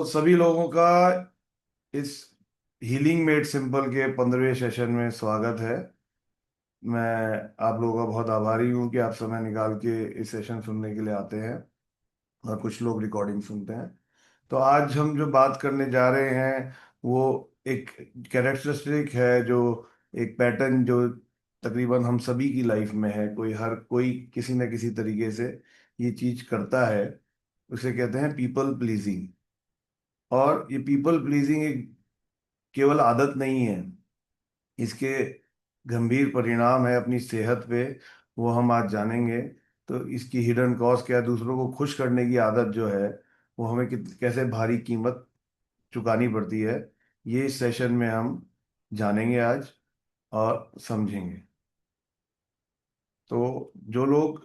सभी लोगों का इस हीलिंग मेड सिंपल के 15वें सेशन में स्वागत है। मैं आप लोगों का बहुत आभारी हूँ कि आप समय निकाल के इस सेशन सुनने के लिए आते हैं और कुछ लोग रिकॉर्डिंग सुनते हैं। तो आज हम जो बात करने जा रहे हैं वो एक कैरेक्टरिस्टिक है, जो एक पैटर्न जो तकरीबन हम सभी की लाइफ में है। हर कोई किसी न किसी तरीके से ये चीज करता है। उसे कहते हैं पीपल प्लीजिंग। और ये पीपल प्लीजिंग एक केवल आदत नहीं है, इसके गंभीर परिणाम है अपनी सेहत पे। वो हम आज जानेंगे। तो इसकी हिडन कॉज क्या है, दूसरों को खुश करने की आदत जो है वो हमें कैसे भारी कीमत चुकानी पड़ती है, ये इस सेशन में हम जानेंगे आज और समझेंगे। तो जो लोग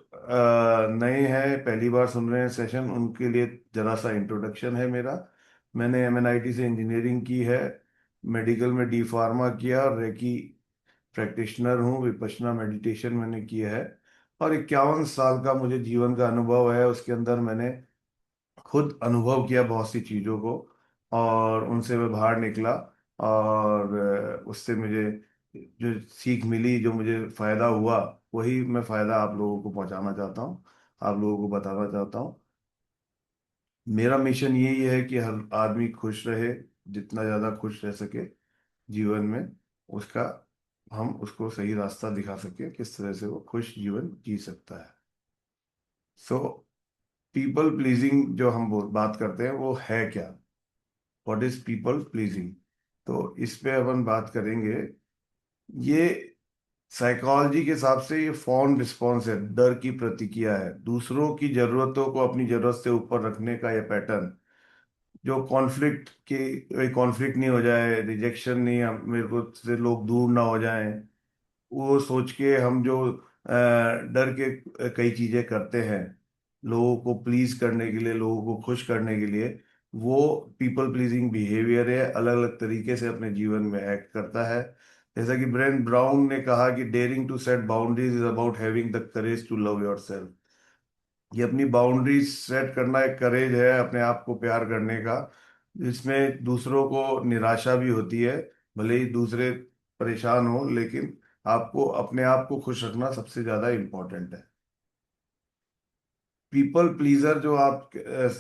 नए हैं, पहली बार सुन रहे हैं सेशन, उनके लिए जरा सा इंट्रोडक्शन है मेरा। मैंने एमएनआईटी से इंजीनियरिंग की है, मेडिकल में डी फार्मा किया और रेकी प्रैक्टिशनर हूँ। विपश्यना मेडिटेशन मैंने किया है और 51 साल का मुझे जीवन का अनुभव है। उसके अंदर मैंने खुद अनुभव किया बहुत सी चीज़ों को और उनसे मैं बाहर निकला। और उससे मुझे जो सीख मिली, जो मुझे फ़ायदा हुआ, वही मैं फ़ायदा आप लोगों को पहुंचाना चाहता हूँ, आप लोगों को बताना चाहता हूँ। मेरा मिशन यही है कि हर आदमी खुश रहे, जितना ज़्यादा खुश रह सके जीवन में, उसका हम उसको सही रास्ता दिखा सके, किस तरह से वो खुश जीवन जी सकता है। सो पीपल प्लीजिंग जो हम बात करते हैं वो है क्या? What is people pleasing? तो इस पे अपन बात करेंगे। ये साइकोलॉजी के हिसाब से ये फॉर्म रिस्पॉन्स है, डर की प्रतिक्रिया है, दूसरों की जरूरतों को अपनी जरूरत से ऊपर रखने का ये पैटर्न। जो कॉन्फ्लिक्ट की, कॉन्फ्लिक्ट नहीं हो जाए, रिजेक्शन नहीं, मेरे को से लोग दूर ना हो जाएं, वो सोच के हम जो डर के कई चीजें करते हैं लोगों को प्लीज करने के लिए, लोगों को खुश करने के लिए, वो पीपल प्लीजिंग बिहेवियर है। अलग अलग तरीके से अपने जीवन में एक्ट करता है। जैसा कि ब्रेन ब्राउन ने कहा कि daring to set boundaries is about having the courage to love yourself. ये अपनी बाउंड्रीज सेट करना एक करेज है, अपने आप को प्यार करने का, जिसमें दूसरों को निराशा भी होती है। भले ही दूसरे परेशान हो, लेकिन आपको अपने आप को खुश रखना सबसे ज्यादा इम्पोर्टेंट है। पीपल प्लीजर जो आप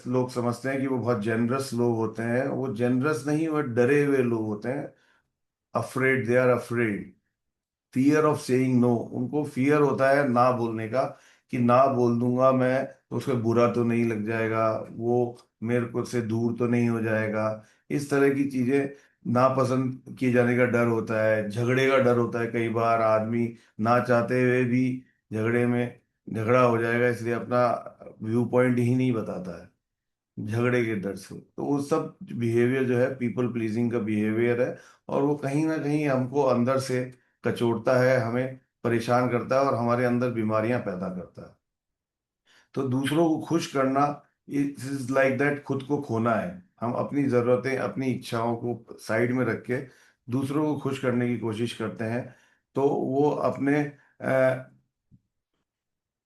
लोग समझते हैं कि वो बहुत जेनरस लोग होते हैं, वो जेनरस नहीं, वो डरे हुए लोग होते हैं। Afraid, they are afraid, fear of saying no. उनको फियर होता है ना बोलने का, कि ना बोल दूंगा मैं तो उसको बुरा तो नहीं लग जाएगा, वो मेरे को से दूर तो नहीं हो जाएगा। इस तरह की चीजें, नापसंद किए जाने का डर होता है, झगड़े का डर होता है। कई बार आदमी ना चाहते हुए भी झगड़े में झगड़ा हो जाएगा, इसलिए अपना व्यू पॉइंट ही नहीं बताता है झगड़े के डर से। तो वो सब बिहेवियर जो है पीपल प्लीजिंग का बिहेवियर है। और वो कहीं ना कहीं हमको अंदर से कचोटता है, हमें परेशान करता है और हमारे अंदर बीमारियां पैदा करता है। तो दूसरों को खुश करना इज लाइक दैट, खुद को खोना है। हम अपनी ज़रूरतें, अपनी इच्छाओं को साइड में रख के दूसरों को खुश करने की कोशिश करते हैं, तो वो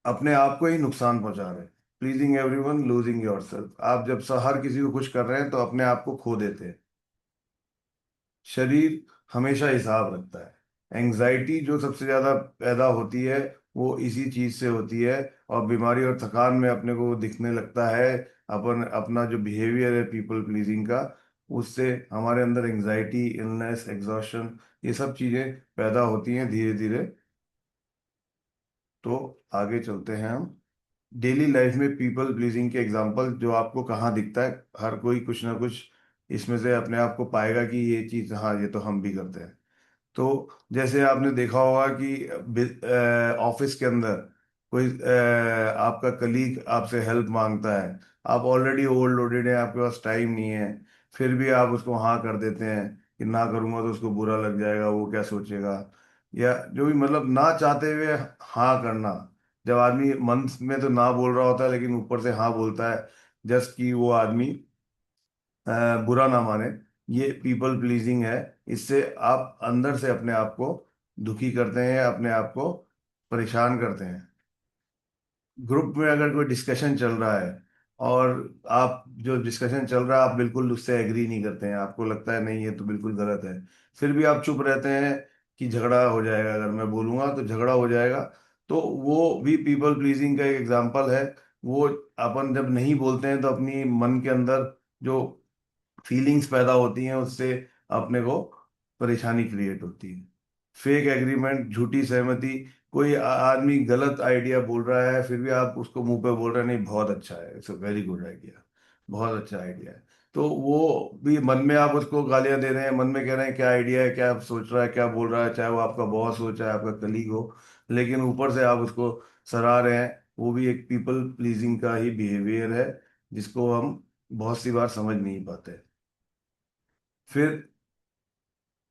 अपने आप को ही नुकसान पहुंचा रहे हैं। Pleasing everyone, losing yourself. आप जब हर किसी को खुश कर रहे हैं तो अपने आप को खो देते हैं। शरीर हमेशा हिसाब रखता है। एंजाइटी जो सबसे ज्यादा पैदा होती है वो इसी चीज से होती है। और बीमारी और थकान में अपने को दिखने लगता है। अपन अपना जो बिहेवियर है पीपल प्लीजिंग का, उससे हमारे अंदर एंजाइटी, इलनेस, एग्जॉशन, ये सब चीजें पैदा होती हैं धीरे धीरे। तो आगे चलते हैं हम। डेली लाइफ में पीपल प्लीजिंग के एग्जांपल जो आपको कहाँ दिखता है, हर कोई कुछ ना कुछ इसमें से अपने आप को पाएगा कि ये चीज़, हाँ ये तो हम भी करते हैं। तो जैसे आपने देखा होगा कि ऑफिस के अंदर कोई आपका कलीग आपसे हेल्प मांगता है, आप ऑलरेडी ओवरलोडेड हैं, आपके पास टाइम नहीं है, फिर भी आप उसको हाँ कर देते हैं कि ना करूँगा तो उसको बुरा लग जाएगा, वो क्या सोचेगा, या जो भी, मतलब ना चाहते हुए हाँ करना। जब आदमी मन में तो ना बोल रहा होता है लेकिन ऊपर से हाँ बोलता है, जस्ट कि वो आदमी बुरा ना माने, ये पीपल प्लीजिंग है। इससे आप अंदर से अपने आप को दुखी करते हैं, अपने आप को परेशान करते हैं। ग्रुप में अगर कोई डिस्कशन चल रहा है और आप जो डिस्कशन चल रहा है आप बिल्कुल उससे एग्री नहीं करते हैं, आपको लगता है नहीं ये तो बिल्कुल गलत है, फिर भी आप चुप रहते हैं कि झगड़ा हो जाएगा, अगर मैं बोलूंगा तो झगड़ा हो जाएगा, तो वो भी पीपल प्लीजिंग का एक एग्जाम्पल है। वो अपन जब नहीं बोलते हैं तो अपनी मन के अंदर जो फीलिंग्स पैदा होती हैं उससे अपने को परेशानी क्रिएट होती है। फेक एग्रीमेंट, झूठी सहमति, कोई आदमी गलत आइडिया बोल रहा है फिर भी आप उसको मुंह पे बोल रहे हैं नहीं बहुत अच्छा है, इट्स वेरी गुड आइडिया, बहुत अच्छा आइडिया है, तो वो भी मन में आप उसको गालियां दे रहे हैं, मन में कह रहे हैं क्या आइडिया है, क्या सोच रहा है, क्या बोल रहा है, चाहे वो आपका बॉस हो चाहे आपका कलीग हो, लेकिन ऊपर से आप उसको सराह रहे हैं। वो भी एक पीपल प्लीजिंग का ही बिहेवियर है जिसको हम बहुत सी बार समझ नहीं पाते। फिर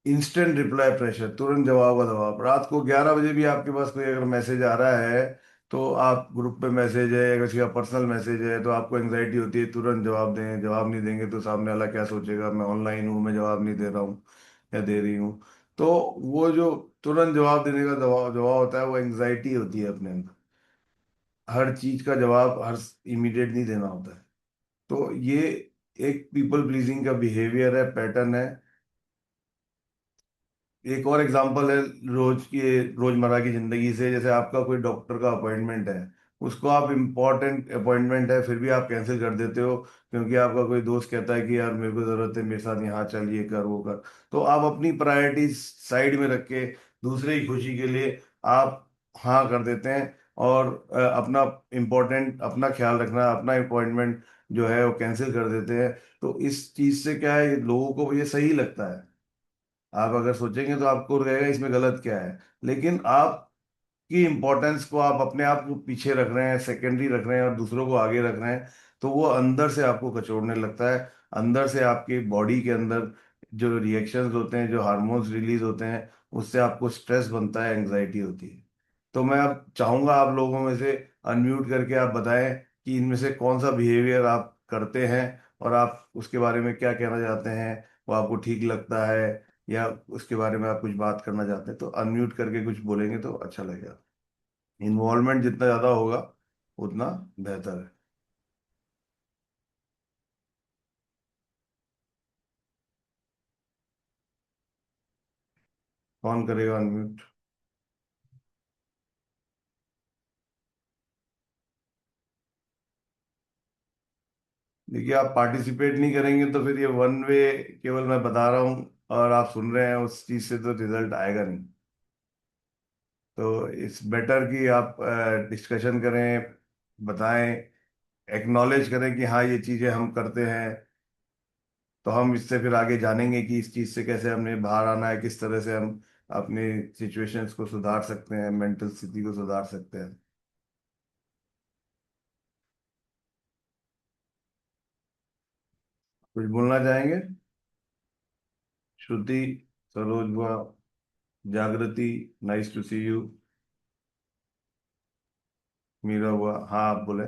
इंस्टेंट रिप्लाई प्रेशर, तुरंत जवाब का दबाव, रात को 11 बजे भी आपके पास कोई अगर मैसेज आ रहा है तो आप ग्रुप पे मैसेज है या किसी का पर्सनल मैसेज है तो आपको एंग्जाइटी होती है तुरंत जवाब दें, जवाब नहीं देंगे तो सामने वाला क्या सोचेगा, मैं ऑनलाइन हूँ, मैं जवाब नहीं दे रहा हूँ या दे रही हूँ। तो वो जो तुरंत जवाब देने का दबाव जवाब होता है वो एंग्जाइटी होती है अपने अंदर, हर चीज का जवाब हर इमीडिएट नहीं देना होता है। तो ये एक पीपल प्लीजिंग का बिहेवियर है, पैटर्न है। एक और एग्जांपल है रोज की रोजमर्रा की जिंदगी से, जैसे आपका कोई डॉक्टर का अपॉइंटमेंट है, उसको आप इम्पोर्टेंट अपॉइंटमेंट है फिर भी आप कैंसिल कर देते हो क्योंकि आपका कोई दोस्त कहता है कि यार मेरे को जरूरत है, मेरे साथ यहाँ चल, ये कर वो कर, तो आप अपनी प्रायोरिटीज साइड में रख के दूसरे की खुशी के लिए आप हाँ कर देते हैं और अपना इम्पोर्टेंट अपना ख्याल रखना, अपना अपॉइंटमेंट जो है वो कैंसिल कर देते हैं। तो इस चीज से क्या है, लोगों को ये सही लगता है, आप अगर सोचेंगे तो आपको रहेगा इसमें गलत क्या है, लेकिन आप की इम्पोर्टेंस को आप अपने आप को पीछे रख रहे हैं, सेकेंडरी रख रहे हैं और दूसरों को आगे रख रहे हैं, तो वो अंदर से आपको कचोड़ने लगता है। अंदर से आपकी बॉडी के अंदर जो रिएक्शंस होते हैं, जो हार्मोन्स रिलीज होते हैं, उससे आपको स्ट्रेस बनता है, एंग्जाइटी होती है। तो मैं अब चाहूंगा आप लोगों में से अनम्यूट करके आप बताएं कि इनमें से कौन सा बिहेवियर आप करते हैं और आप उसके बारे में क्या कहना चाहते हैं, वो आपको ठीक लगता है या उसके बारे में आप कुछ बात करना चाहते हैं, तो अनम्यूट करके कुछ बोलेंगे तो अच्छा लगेगा। इन्वॉल्वमेंट जितना ज्यादा होगा उतना बेहतर है। कौन करेगा अनम्यूट? देखिए आप पार्टिसिपेट नहीं करेंगे तो फिर ये वन वे, केवल मैं बता रहा हूँ और आप सुन रहे हैं, उस चीज से तो रिजल्ट आएगा नहीं। तो इट्स बेटर कि आप डिस्कशन करें, बताएं, एक्नॉलेज करें कि हाँ ये चीजें हम करते हैं, तो हम इससे फिर आगे जानेंगे कि इस चीज से कैसे हमने बाहर आना है, किस तरह से हम अपने सिचुएशंस को सुधार सकते हैं, मेंटल स्थिति को सुधार सकते हैं। कुछ बोलना चाहेंगे? श्रुति, सरोज बुआ, Jagriti, nice to see you, Meera बुआ, हाँ आप बोले।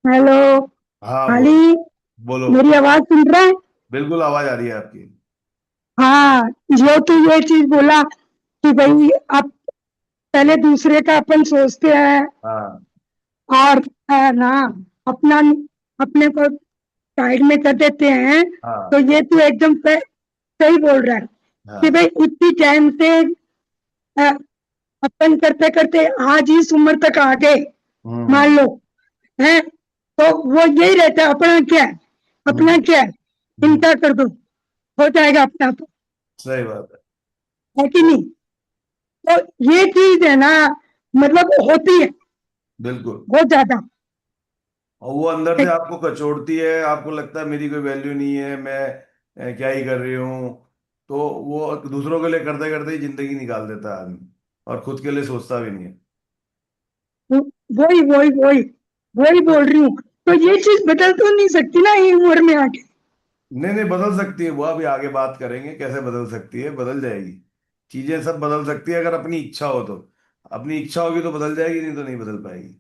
हेलो। हाँ खाली बोलो। बोलो। मेरी आवाज सुन रहा है? बिल्कुल आवाज आ रही है आपकी। हाँ। जो तू ये चीज बोला कि भाई अब पहले दूसरे का अपन सोचते हैं हाँ और ना अपना अपने को साइड में कर देते हैं, तो हाँ ये तू एकदम सही बोल रहा है कि हाँ। भाई इतनी टाइम से अ, अपन करते करते आज इस उम्र तक आ गए, मान हम्म लो है, तो वो यही रहता है अपना क्या है, अपना हम्म क्या है, हम्म। चिंता कर दो, हो जाएगा अपना आप, सही बात है। है कि तो नहीं? तो ये चीज है ना, मतलब होती है बिल्कुल, बहुत ज्यादा। और वो अंदर से आपको कचोड़ती है, आपको लगता है मेरी कोई वैल्यू नहीं है, मैं क्या ही कर रही हूँ, तो वो दूसरों के लिए करते करते ही जिंदगी निकाल देता है आदमी और खुद के लिए सोचता भी नहीं है। वही वही वही वही बोल रही हूँ। तो ये चीज बदल तो नहीं सकती ना ये उम्र में आके? नहीं नहीं, बदल सकती है, वो अभी आगे बात करेंगे कैसे बदल सकती है, बदल जाएगी। चीजें सब बदल सकती है अगर अपनी इच्छा हो तो, अपनी इच्छा होगी तो बदल जाएगी, नहीं तो नहीं बदल पाएगी।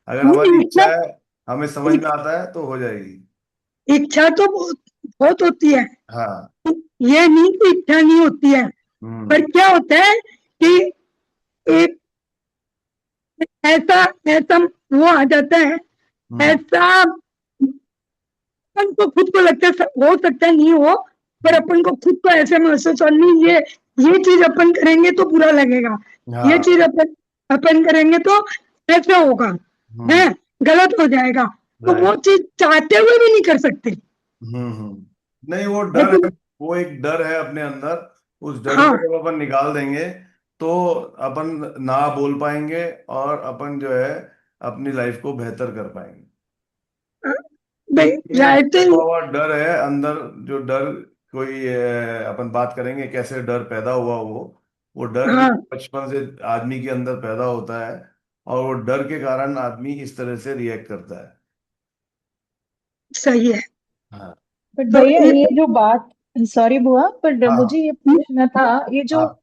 अगर नहीं, हमारी इच्छा मतलब है, हमें समझ में आता है तो हो जाएगी। इच्छा तो बहुत बहुत होती है, हाँ। ये नहीं कि इच्छा नहीं होती है। पर हम्म क्या होता है कि एक ऐसा ऐसा वो आ जाता है, हम्म। ऐसा अपन को खुद को लगता है हो सकता है नहीं हो, पर अपन को खुद को ऐसे महसूस और नहीं ये चीज अपन करेंगे तो बुरा लगेगा, ये हाँ। चीज अपन अपन करेंगे तो ऐसा होगा, है हम्म। गलत हो जाएगा, तो वो राइट। चीज चाहते हुए भी नहीं कर सकते। नहीं, वो डर है। लेकिन वो एक डर है अपने अंदर। उस डर को हाँ, जब अपन निकाल देंगे तो अपन ना बोल पाएंगे और अपन जो है अपनी लाइफ को बेहतर कर पाएंगे। तो ये राइट छुपा थिंग। हुआ डर है अंदर। जो डर, कोई अपन बात करेंगे कैसे डर पैदा हुआ। वो डर भी हाँ, बचपन से आदमी के अंदर पैदा होता है और वो डर के कारण आदमी इस तरह से रिएक्ट करता है। सही है। हाँ। बट तो भैया ये जो बात, सॉरी बुआ, पर मुझे हाँ। ये पूछना था, ये जो हाँ।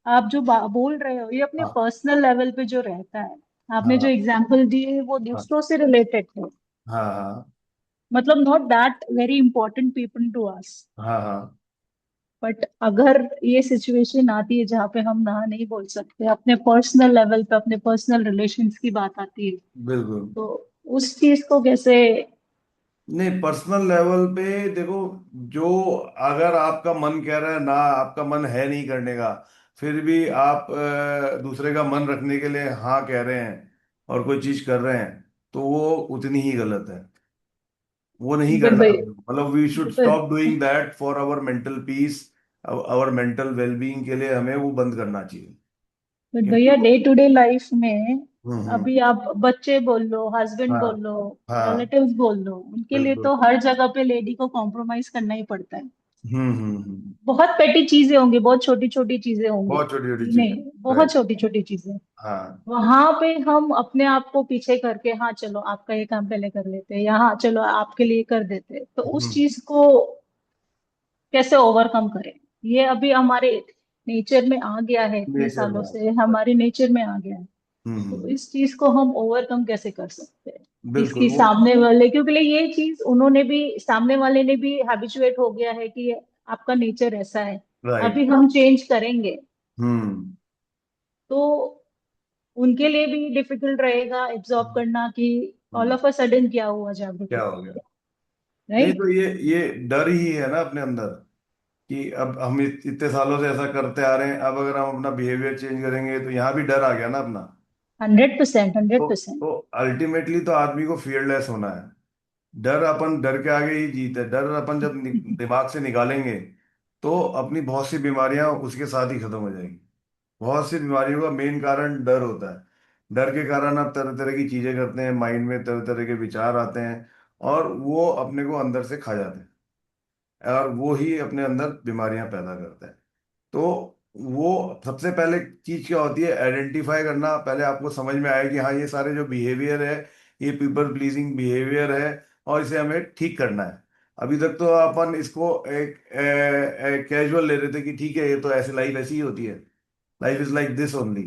आप जो बोल रहे हो ये अपने हाँ। पर्सनल लेवल पे जो रहता है, आपने जो हाँ। एग्जांपल दिए वो हाँ। दूसरों से रिलेटेड है, हाँ। हाँ। मतलब not that very important people to us. हाँ। हाँ। बट अगर ये सिचुएशन आती है जहाँ पे हम ना नहीं बोल सकते, अपने पर्सनल लेवल पे अपने पर्सनल रिलेशंस की बात आती है, बिल्कुल। तो उस चीज को कैसे? नहीं, पर्सनल लेवल पे देखो, जो अगर आपका मन कह रहा है ना, आपका मन है नहीं करने का, फिर भी आप दूसरे का मन रखने के लिए हाँ कह रहे हैं और कोई चीज कर रहे हैं, तो वो उतनी ही गलत है। वो नहीं बट करना। भाई, मतलब we should but stop doing that for our mental peace, our mental wellbeing के लिए हमें वो बंद करना चाहिए। बट क्योंकि भैया डे टू डे लाइफ में हम्म। अभी आप बच्चे बोल लो, हस्बैंड हाँ। बोल लो, हाँ। रिलेटिव्स बोल लो, उनके लिए बिल्कुल। तो हर जगह पे लेडी को कॉम्प्रोमाइज करना ही पड़ता है। हम्म। बहुत पेटी चीजें होंगी, बहुत छोटी छोटी चीजें होंगी, बहुत छोटी छोटी ये चीज। नहीं, बहुत राइट। छोटी छोटी चीजें, हाँ। वहां पे हम अपने आप को पीछे करके हाँ चलो आपका ये काम पहले कर लेते हैं, या हाँ चलो आपके लिए कर देते हैं, तो उस हम्म। चीज को कैसे ओवरकम करें? ये अभी हमारे नेचर में आ गया है, इतने नेचर सालों में। से हमारे नेचर में आ गया है। तो हम्म। इस चीज को हम ओवरकम कैसे कर सकते हैं? बिल्कुल इसकी वो। सामने वाले, क्योंकि ये चीज उन्होंने भी, सामने वाले ने भी हैबिचुएट हो गया है कि आपका नेचर ऐसा है, राइट। अभी हम चेंज करेंगे हम्म। तो उनके लिए भी डिफिकल्ट रहेगा एब्जॉर्ब करना कि all hmm. Of a sudden क्या हुआ जागृति क्या को, हो गया। नहीं, राइट? तो ये डर ही है ना अपने अंदर, कि अब हम इतने सालों से ऐसा करते आ रहे हैं, अब अगर हम अपना बिहेवियर चेंज करेंगे तो यहाँ भी डर आ गया ना अपना। 100%, हंड्रेड तो परसेंट तो अल्टीमेटली तो आदमी को फियरलेस होना है। डर, अपन डर के आगे ही जीत है। डर अपन जब दिमाग से निकालेंगे तो अपनी बहुत सी बीमारियां उसके साथ ही खत्म हो जाएंगी। बहुत सी बीमारियों का मेन कारण डर होता है। डर के कारण आप तरह तरह की चीजें करते हैं, माइंड में तरह तरह के विचार आते हैं और वो अपने को अंदर से खा जाते हैं और वो ही अपने अंदर बीमारियां पैदा करते हैं। तो वो सबसे पहले चीज क्या होती है, आइडेंटिफाई करना। पहले आपको समझ में आए कि हाँ, ये सारे जो बिहेवियर है ये पीपल प्लीजिंग बिहेवियर है और इसे हमें ठीक करना है। अभी तक तो अपन इसको एक कैजुअल ले रहे थे कि ठीक है, ये तो ऐसे, लाइफ ऐसी ही होती है, life is like this only.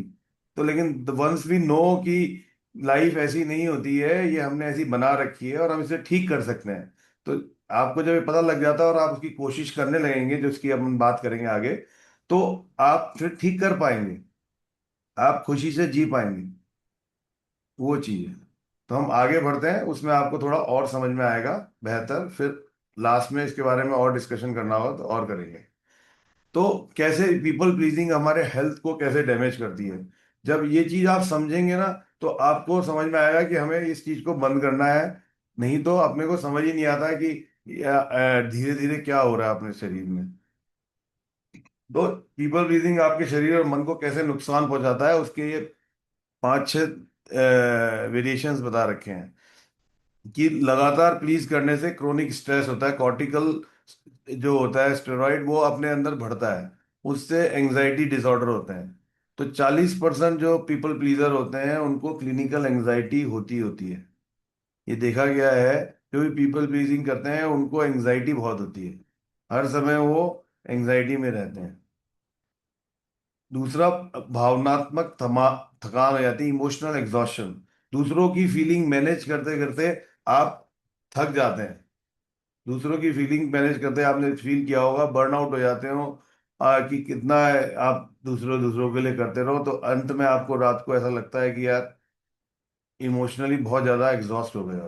तो लेकिन वंस वी नो कि लाइफ ऐसी नहीं होती है, ये हमने ऐसी बना रखी है और हम इसे ठीक कर सकते हैं, तो आपको जब ये पता लग जाता है और आप उसकी कोशिश करने लगेंगे, जो उसकी अपन बात करेंगे आगे, तो आप फिर ठीक कर पाएंगे, आप खुशी से जी पाएंगे। वो चीज है। तो हम आगे बढ़ते हैं, उसमें आपको थोड़ा और समझ में आएगा बेहतर। फिर लास्ट में इसके बारे में और डिस्कशन करना होगा तो और करेंगे। तो कैसे पीपल प्लीजिंग हमारे हेल्थ को कैसे डैमेज करती है, जब ये चीज आप समझेंगे ना, तो आपको समझ में आएगा कि हमें इस चीज को बंद करना है। नहीं तो अपने को समझ ही नहीं आता है कि धीरे धीरे क्या हो रहा है अपने शरीर में। तो पीपल प्लीजिंग आपके शरीर और मन को कैसे नुकसान पहुंचाता है, उसके ये पांच छह वेरिएशंस बता रखे हैं। कि लगातार प्लीज करने से क्रोनिक स्ट्रेस होता है, कॉर्टिकल जो होता है स्टेरॉइड, वो अपने अंदर बढ़ता है, उससे एंजाइटी डिसऑर्डर होते हैं। तो 40% जो पीपल प्लीजर होते हैं उनको क्लिनिकल एंजाइटी होती है। ये देखा गया है। जो भी पीपल प्लीजिंग करते हैं उनको एंजाइटी बहुत होती है, हर समय वो एंजाइटी में रहते हैं। दूसरा, भावनात्मक थकान हो जाती है, इमोशनल एग्जॉशन। दूसरों की फीलिंग मैनेज करते करते आप थक जाते हैं। दूसरों की फीलिंग मैनेज करते आपने फील किया होगा, बर्नआउट हो जाते हो। कि कितना आप दूसरों दूसरों के लिए करते रहो तो अंत में आपको रात को ऐसा लगता है कि यार इमोशनली बहुत ज्यादा एग्जॉस्ट हो गया,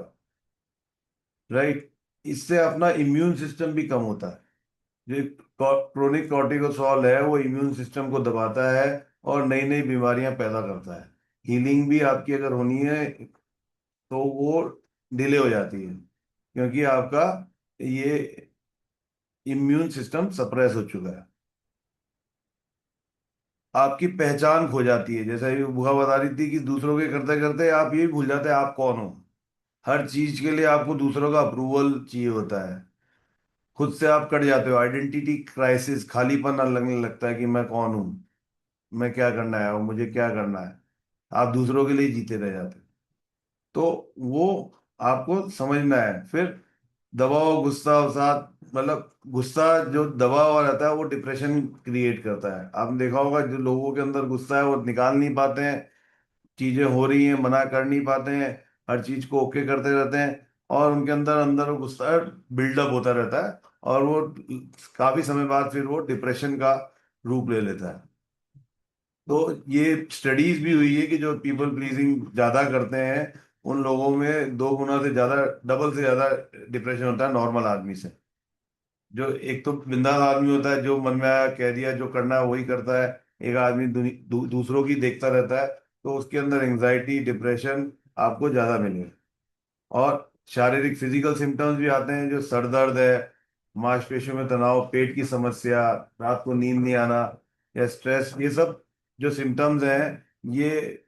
राइट। इससे अपना इम्यून सिस्टम भी कम होता है। जो क्रोनिक कॉर्टिकोसोल है वो इम्यून सिस्टम को दबाता है और नई नई बीमारियां पैदा करता है। हीलिंग भी आपकी अगर होनी है तो वो डिले हो जाती है, क्योंकि आपका ये इम्यून सिस्टम सप्रेस हो चुका है। आपकी पहचान खो जाती है, जैसा ये बुआ बता रही थी कि दूसरों के करते करते आप ये भूल जाते हैं आप कौन हो। हर चीज के लिए आपको दूसरों का अप्रूवल चाहिए होता है। खुद से आप कट जाते हो, आइडेंटिटी क्राइसिस, खालीपन लगने लगता है कि मैं कौन हूँ, मैं क्या करना है और मुझे क्या करना है। आप दूसरों के लिए जीते रह जाते हो। तो वो आपको समझना है। फिर दबाव, गुस्सा, अवसाद, मतलब गुस्सा जो दबा हुआ रहता है वो डिप्रेशन क्रिएट करता है। आपने देखा होगा जो लोगों के अंदर गुस्सा है वो निकाल नहीं पाते हैं, चीजें हो रही हैं मना कर नहीं पाते हैं, हर चीज को ओके करते रहते हैं, और उनके अंदर अंदर वो गुस्सा बिल्डअप होता रहता है, और वो काफी समय बाद फिर वो डिप्रेशन का रूप ले लेता है। तो ये स्टडीज भी हुई है कि जो पीपल प्लीजिंग ज्यादा करते हैं उन लोगों में 2 गुना से ज्यादा, डबल से ज्यादा डिप्रेशन होता है नॉर्मल आदमी से। जो एक तो बिंदास आदमी होता है, जो मन में आया कह दिया, जो करना है वही करता है। एक आदमी दूसरों की देखता रहता है, तो उसके अंदर एंजाइटी, डिप्रेशन आपको ज्यादा मिलेगा। और शारीरिक फिजिकल सिम्टम्स भी आते हैं, जो सर दर्द है, मांसपेशियों में तनाव, पेट की समस्या, रात को नींद नहीं आना या स्ट्रेस, ये सब जो सिम्टम्स हैं ये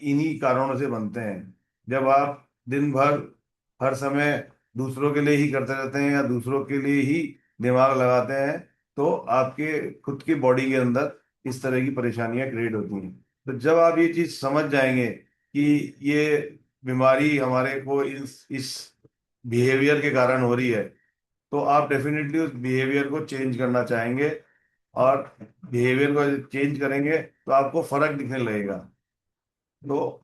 इन्हीं कारणों से बनते हैं। जब आप दिन भर हर समय दूसरों के लिए ही करते रहते हैं या दूसरों के लिए ही दिमाग लगाते हैं, तो आपके खुद की बॉडी के अंदर इस तरह की परेशानियां क्रिएट होती हैं। तो जब आप ये चीज समझ जाएंगे कि ये बीमारी हमारे को इस बिहेवियर के कारण हो रही है, तो आप डेफिनेटली उस बिहेवियर को चेंज करना चाहेंगे। और बिहेवियर को चेंज करेंगे तो आपको फर्क दिखने लगेगा। तो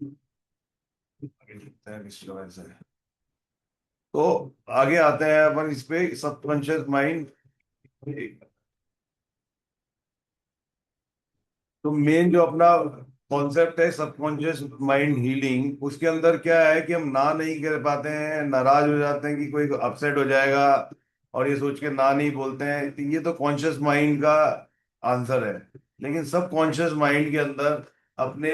तो आगे आते हैं अपन इस पे, सबकॉन्शियस माइंड। तो मेन जो अपना कॉन्सेप्ट है सबकॉन्शियस माइंड हीलिंग, उसके अंदर क्या है कि हम ना नहीं कर पाते हैं, नाराज हो जाते हैं कि कोई अपसेट हो जाएगा, और ये सोच के ना नहीं बोलते हैं। तो ये तो कॉन्शियस माइंड का आंसर है। लेकिन सब कॉन्शियस माइंड के अंदर अपने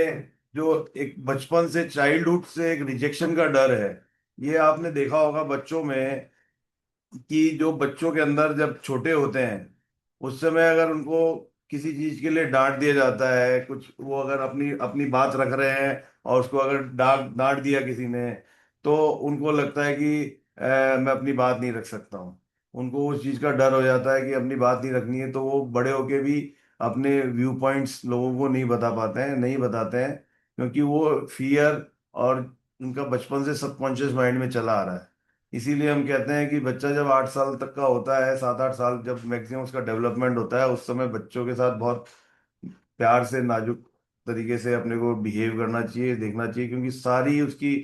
जो एक बचपन से, चाइल्डहुड से एक रिजेक्शन का डर है। ये आपने देखा होगा बच्चों में कि जो बच्चों के अंदर जब छोटे होते हैं उस समय अगर उनको किसी चीज के लिए डांट दिया जाता है, कुछ वो अगर अपनी अपनी बात रख रहे हैं और उसको अगर डांट डांट दिया किसी ने, तो उनको लगता है कि मैं अपनी बात नहीं रख सकता हूँ। उनको उस चीज का डर हो जाता है कि अपनी बात नहीं रखनी है, तो वो बड़े होके भी अपने व्यू पॉइंट्स लोगों को नहीं बता पाते हैं, नहीं बताते हैं, क्योंकि वो फियर और उनका बचपन से सबकॉन्शियस माइंड में चला आ रहा है। इसीलिए हम कहते हैं कि बच्चा जब 8 साल तक का होता है, 7-8 साल जब मैक्सिमम उसका डेवलपमेंट होता है, उस समय बच्चों के साथ बहुत प्यार से, नाजुक तरीके से अपने को बिहेव करना चाहिए, देखना चाहिए, क्योंकि सारी उसकी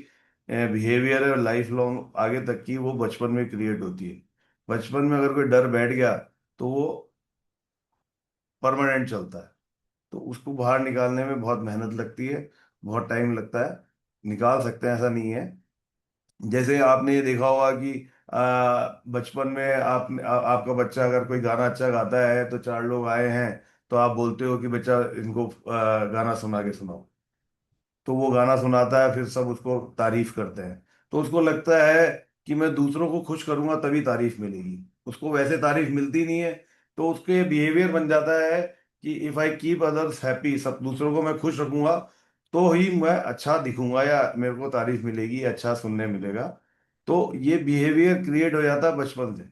बिहेवियर है लाइफ लॉन्ग आगे तक की वो बचपन में क्रिएट होती है। बचपन में अगर कोई डर बैठ गया तो वो परमानेंट चलता है। तो उसको बाहर निकालने में बहुत मेहनत लगती है, बहुत टाइम लगता है। निकाल सकते हैं, ऐसा नहीं है। जैसे आपने ये देखा होगा कि बचपन में आपका बच्चा अगर कोई गाना अच्छा गाता है तो 4 लोग आए हैं, तो आप बोलते हो कि बच्चा इनको गाना सुना के सुनाओ। तो वो गाना सुनाता है, फिर सब उसको तारीफ करते हैं। तो उसको लगता है कि मैं दूसरों को खुश करूंगा तभी तारीफ मिलेगी, उसको वैसे तारीफ मिलती नहीं है। तो उसके बिहेवियर बन जाता है कि if I keep others happy, सब दूसरों को मैं खुश रखूंगा तो ही मैं अच्छा दिखूंगा या मेरे को तारीफ मिलेगी, अच्छा सुनने मिलेगा। तो ये बिहेवियर क्रिएट हो जाता है बचपन से।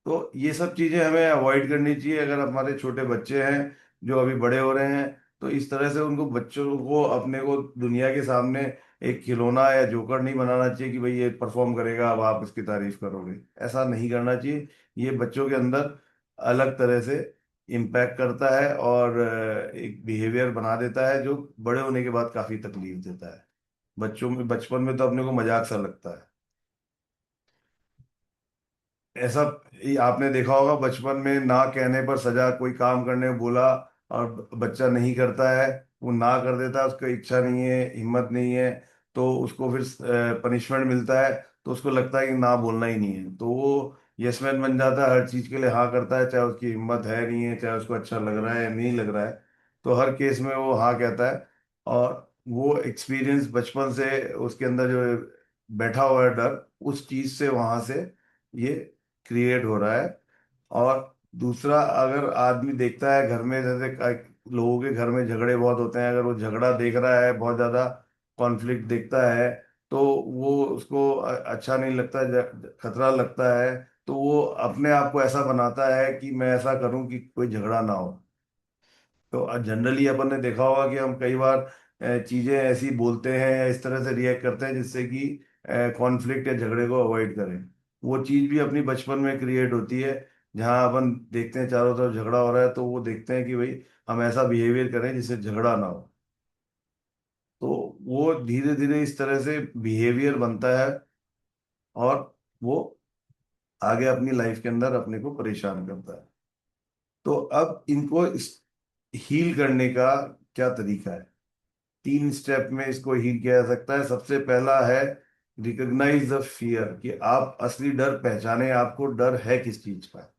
तो ये सब चीजें हमें अवॉइड करनी चाहिए अगर हमारे छोटे बच्चे हैं जो अभी बड़े हो रहे हैं। तो इस तरह से उनको, बच्चों को अपने को दुनिया के सामने एक खिलौना या जोकर नहीं बनाना चाहिए कि भाई ये परफॉर्म करेगा अब आप इसकी तारीफ करोगे। ऐसा नहीं करना चाहिए। ये बच्चों के अंदर अलग तरह से इम्पैक्ट करता है और एक बिहेवियर बना देता है जो बड़े होने के बाद काफी तकलीफ देता है। बच्चों में, बचपन में तो अपने को मजाक सा लगता है ऐसा। ये आपने देखा होगा बचपन में ना कहने पर सजा, कोई काम करने को बोला और बच्चा नहीं करता है, वो ना कर देता है, उसकी इच्छा नहीं है, हिम्मत नहीं है, तो उसको फिर पनिशमेंट मिलता है, तो उसको लगता है कि ना बोलना ही नहीं है, तो वो यस मैन बन जाता है, हर चीज के लिए हाँ करता है, चाहे उसकी हिम्मत है नहीं है, चाहे उसको अच्छा लग रहा है या नहीं लग रहा है, तो हर केस में वो हाँ कहता है। और वो एक्सपीरियंस बचपन से उसके अंदर जो बैठा हुआ है डर, उस चीज से वहां से ये क्रिएट हो रहा है। और दूसरा, अगर आदमी देखता है घर में, जैसे लोगों के घर में झगड़े बहुत होते हैं, अगर वो झगड़ा देख रहा है, बहुत ज्यादा कॉन्फ्लिक्ट देखता है, तो वो उसको अच्छा नहीं लगता, खतरा लगता है, तो वो अपने आप को ऐसा बनाता है कि मैं ऐसा करूं कि कोई झगड़ा ना हो। तो जनरली अपन ने देखा होगा कि हम कई बार चीजें ऐसी बोलते हैं या इस तरह से रिएक्ट करते हैं जिससे कि कॉन्फ्लिक्ट या झगड़े को अवॉइड करें। वो चीज भी अपनी बचपन में क्रिएट होती है, जहां अपन देखते हैं चारों तरफ झगड़ा हो रहा है, तो वो देखते हैं कि भाई हम ऐसा बिहेवियर करें जिससे झगड़ा ना हो। तो वो धीरे धीरे इस तरह से बिहेवियर बनता है, और वो आगे अपनी लाइफ के अंदर अपने को परेशान करता है। तो अब इनको हील करने का क्या तरीका है? 3 स्टेप में इसको हील किया जा सकता है। सबसे पहला है रिकॉग्नाइज द फियर, कि आप असली डर पहचाने, आपको डर है किस चीज का।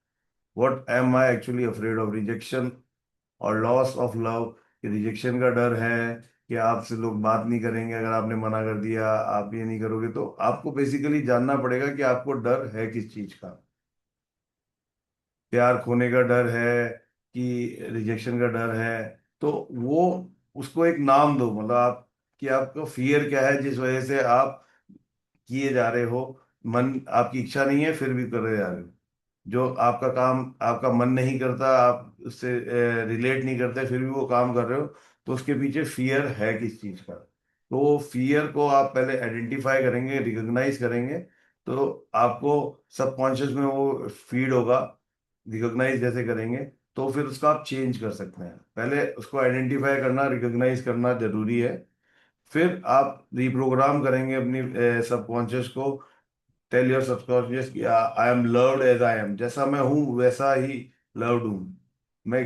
What am I actually afraid of? Rejection और लॉस ऑफ लव। रिजेक्शन का डर है कि आपसे लोग बात नहीं करेंगे अगर आपने मना कर दिया, आप ये नहीं करोगे, तो आपको बेसिकली जानना पड़ेगा कि आपको डर है किस चीज का। प्यार खोने का डर है कि रिजेक्शन का डर है, तो वो उसको एक नाम दो, मतलब आप, कि आपको फियर क्या है जिस वजह से आप किए जा रहे हो। मन, आपकी इच्छा नहीं है फिर भी कर रहे जा रहे हो, जो आपका काम आपका मन नहीं करता, आप उससे रिलेट नहीं करते, फिर भी वो काम कर रहे हो, तो उसके पीछे फियर है किस चीज का। तो वो फियर को आप पहले आइडेंटिफाई करेंगे, रिकॉग्नाइज करेंगे, तो आपको सबकॉन्शियस में वो फीड होगा। रिकॉग्नाइज जैसे करेंगे, तो फिर उसका आप चेंज कर सकते हैं। पहले उसको आइडेंटिफाई करना, रिकॉग्नाइज करना जरूरी है। फिर आप रिप्रोग्राम करेंगे अपनी सबकॉन्शियस को। टेल योर सबकॉन्शियस कि I am loved as I am, जैसा मैं हूँ वैसा ही लव्ड हूँ मैं।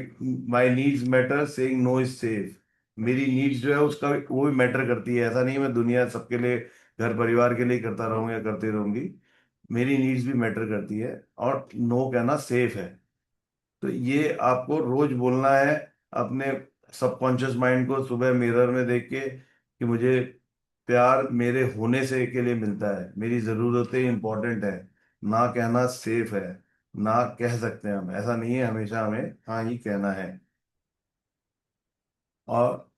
My needs matter, saying no is safe. मेरी नीड्स जो है उसका वो भी मैटर करती है, ऐसा नहीं है मैं दुनिया सबके लिए, घर परिवार के लिए करता रहूँ या करती रहूंगी। मेरी नीड्स भी मैटर करती है, और नो कहना सेफ है। तो ये आपको रोज बोलना है अपने सबकॉन्शियस माइंड को, सुबह मिरर में देख के, कि मुझे प्यार मेरे होने से के लिए मिलता है, मेरी ज़रूरतें इंपॉर्टेंट है। ना कहना सेफ है, ना कह सकते हैं हम, ऐसा नहीं है, हमेशा हमें हाँ ही कहना है। और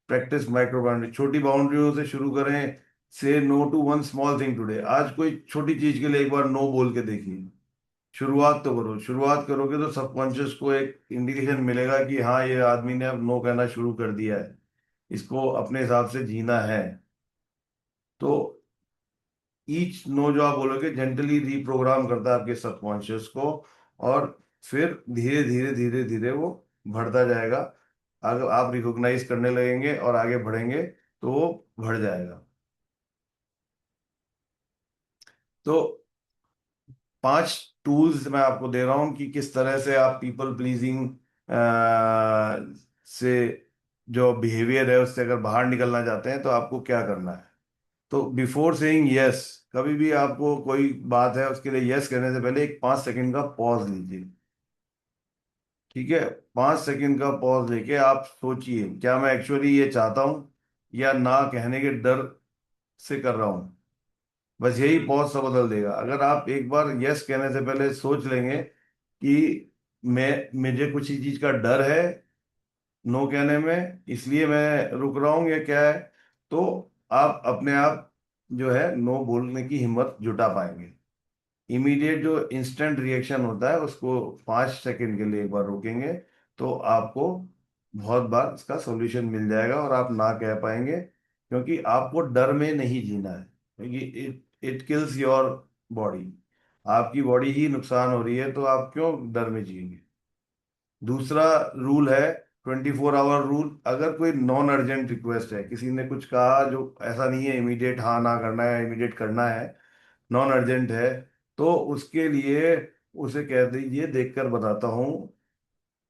प्रैक्टिस माइक्रो बाउंड्री, छोटी बाउंड्रियों से शुरू करें। Say no to one small thing today, आज कोई छोटी चीज के लिए एक बार नो बोल के देखिए। शुरुआत तो करो, शुरुआत करोगे तो सबकॉन्शियस को एक इंडिकेशन मिलेगा कि हाँ ये आदमी ने अब नो कहना शुरू कर दिया है, इसको अपने हिसाब से जीना है। तो ईच नो जो आप बोलोगे जेंटली रीप्रोग्राम करता है आपके सबकॉन्शियस को, और फिर धीरे धीरे धीरे धीरे वो बढ़ता जाएगा। अगर आप रिकॉग्नाइज करने लगेंगे और आगे बढ़ेंगे, तो वो बढ़ जाएगा। तो 5 टूल्स मैं आपको दे रहा हूँ कि किस तरह से आप पीपल प्लीजिंग से, जो बिहेवियर है उससे अगर बाहर निकलना चाहते हैं तो आपको क्या करना है। तो बिफोर सेइंग यस, कभी भी आपको कोई बात है उसके लिए यस कहने से पहले एक 5 सेकंड का पॉज लीजिए। ठीक है, 5 सेकंड का पॉज लेके आप सोचिए, क्या मैं एक्चुअली ये चाहता हूँ, या ना कहने के डर से कर रहा हूँ। बस यही पॉज सा बदल देगा। अगर आप एक बार यस कहने से पहले सोच लेंगे कि मैं मुझे कुछ ही चीज का डर है नो कहने में, इसलिए मैं रुक रहा हूँ, या क्या है, तो आप अपने आप जो है नो बोलने की हिम्मत जुटा पाएंगे। इमीडिएट जो इंस्टेंट रिएक्शन होता है उसको 5 सेकंड के लिए एक बार रोकेंगे, तो आपको बहुत बार इसका सॉल्यूशन मिल जाएगा और आप ना कह पाएंगे, क्योंकि आपको डर में नहीं जीना है, क्योंकि it it kills your body. आपकी बॉडी ही नुकसान हो रही है, तो आप क्यों डर में जिएंगे। दूसरा रूल है 24 आवर रूल। अगर कोई नॉन अर्जेंट रिक्वेस्ट है, किसी ने कुछ कहा जो ऐसा नहीं है इमीडिएट हाँ ना करना है, इमीडिएट करना है, नॉन अर्जेंट है, तो उसके लिए उसे कह दीजिए देखकर बताता हूँ।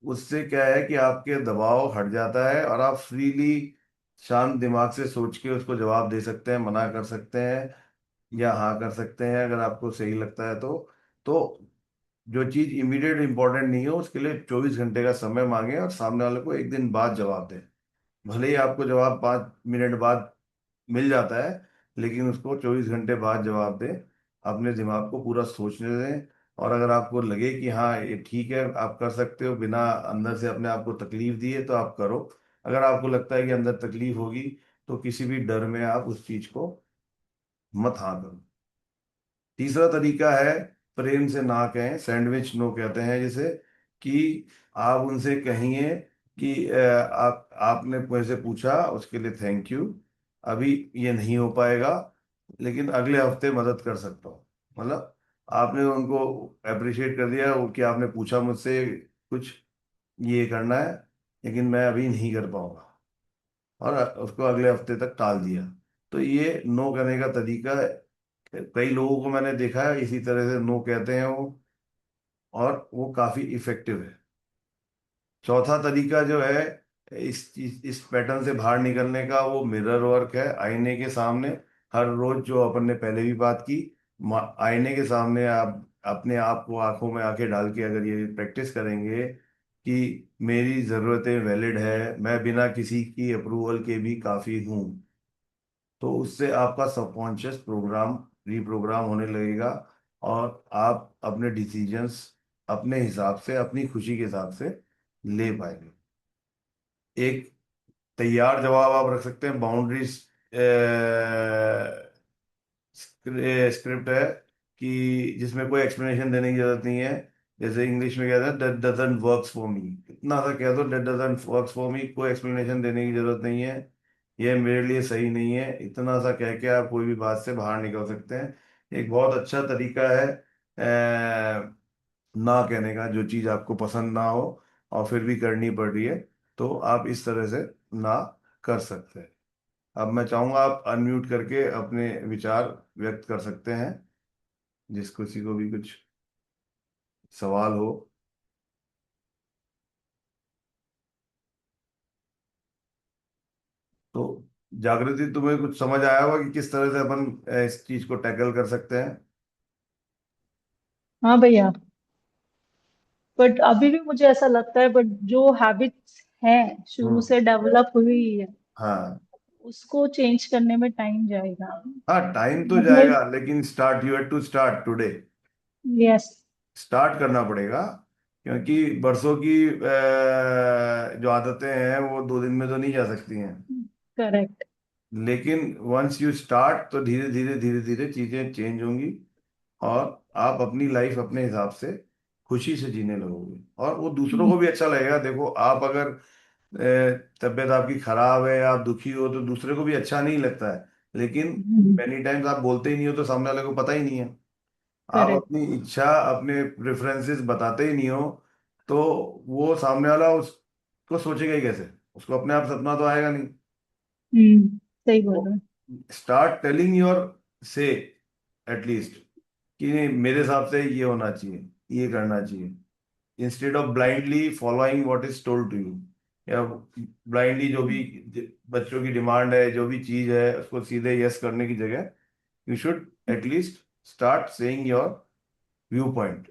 उससे क्या है कि आपके दबाव हट जाता है और आप फ्रीली शांत दिमाग से सोच के उसको जवाब दे सकते हैं, मना कर सकते हैं या हाँ कर सकते हैं अगर आपको सही लगता है तो जो चीज इमीडिएट इंपॉर्टेंट नहीं हो उसके लिए 24 घंटे का समय मांगे और सामने वाले को एक दिन बाद जवाब दें। भले ही आपको जवाब 5 मिनट बाद मिल जाता है, लेकिन उसको 24 घंटे बाद जवाब दें। अपने दिमाग को पूरा सोचने दें, और अगर आपको लगे कि हाँ ये ठीक है, आप कर सकते हो बिना अंदर से अपने आप को तकलीफ दिए, तो आप करो। अगर आपको लगता है कि अंदर तकलीफ होगी, तो किसी भी डर में आप उस चीज को मत हाँ करो। तीसरा तरीका है, प्रेम से ना कहें, सैंडविच नो कहते हैं जिसे, कि आप उनसे कहिए कि आप आपने मुझसे पूछा उसके लिए थैंक यू, अभी ये नहीं हो पाएगा, लेकिन अगले हफ्ते मदद कर सकता हूँ। मतलब आपने उनको अप्रिशिएट कर दिया वो कि आपने पूछा मुझसे कुछ ये करना है, लेकिन मैं अभी नहीं कर पाऊंगा, और उसको अगले हफ्ते तक टाल दिया। तो ये नो करने का तरीका है। कई लोगों को मैंने देखा है इसी तरह से नो कहते हैं वो, और वो काफी इफेक्टिव है। चौथा तरीका जो है इस पैटर्न से बाहर निकलने का, वो मिरर वर्क है, आईने के सामने। हर रोज, जो अपन ने पहले भी बात की, आईने के सामने आप अपने आप को आंखों में आंखें डाल के अगर ये प्रैक्टिस करेंगे कि मेरी ज़रूरतें वैलिड है, मैं बिना किसी की अप्रूवल के भी काफ़ी हूँ, तो उससे आपका सबकॉन्शियस प्रोग्राम रीप्रोग्राम होने लगेगा, और आप अपने डिसीजंस अपने हिसाब से, अपनी खुशी के हिसाब से ले पाएंगे। एक तैयार जवाब आप रख सकते हैं, बाउंड्रीज स्क्रिप्ट है कि जिसमें कोई एक्सप्लेनेशन देने की जरूरत नहीं है। जैसे इंग्लिश में कहते हैं that doesn't works for me, इतना सा कह दो, that doesn't works for me, कोई एक्सप्लेनेशन देने की जरूरत नहीं है, ये मेरे लिए सही नहीं है, इतना सा कह के आप कोई भी बात से बाहर निकल सकते हैं। एक बहुत अच्छा तरीका है ना कहने का, जो चीज़ आपको पसंद ना हो और फिर भी करनी पड़ रही है, तो आप इस तरह से ना कर सकते हैं। अब मैं चाहूंगा आप अनम्यूट करके अपने विचार व्यक्त कर सकते हैं, जिस किसी को भी कुछ सवाल हो। तो जागृति, तुम्हें कुछ समझ आया होगा कि किस तरह से अपन इस चीज को टैकल कर सकते हैं? हाँ भैया, बट अभी भी मुझे ऐसा लगता है, बट जो हैबिट्स हैं शुरू हम्म। से डेवलप हुई है, हाँ। उसको चेंज करने में टाइम जाएगा। हाँ, टाइम तो मतलब, जाएगा, लेकिन start, you have to start today. Yes, start करना पड़ेगा, क्योंकि बरसों की जो आदतें हैं वो 2 दिन में तो नहीं जा सकती हैं। करेक्ट। लेकिन वंस यू स्टार्ट, तो धीरे धीरे धीरे धीरे चीजें चेंज होंगी, और आप अपनी लाइफ अपने हिसाब से खुशी से जीने लगोगे, और वो दूसरों को भी अच्छा लगेगा। देखो, आप अगर तबीयत आपकी खराब है या आप दुखी हो, तो दूसरे को भी अच्छा नहीं लगता है, लेकिन मेनी टाइम्स आप बोलते ही नहीं हो तो सामने वाले को पता ही नहीं है। आप करेक्ट। अपनी इच्छा, अपने प्रेफरेंसेस बताते ही नहीं हो, तो वो सामने वाला उसको सोचेगा ही कैसे? उसको अपने आप सपना तो आएगा नहीं। सही बोल रहे हो। स्टार्ट टेलिंग योर से, एटलीस्ट, कि नहीं, मेरे हिसाब से ये होना चाहिए, ये करना चाहिए, instead of blindly following what is told to you, या ब्लाइंडली जो भी बच्चों की डिमांड है, जो भी चीज है उसको सीधे यस करने की जगह, you should at least start saying your view point,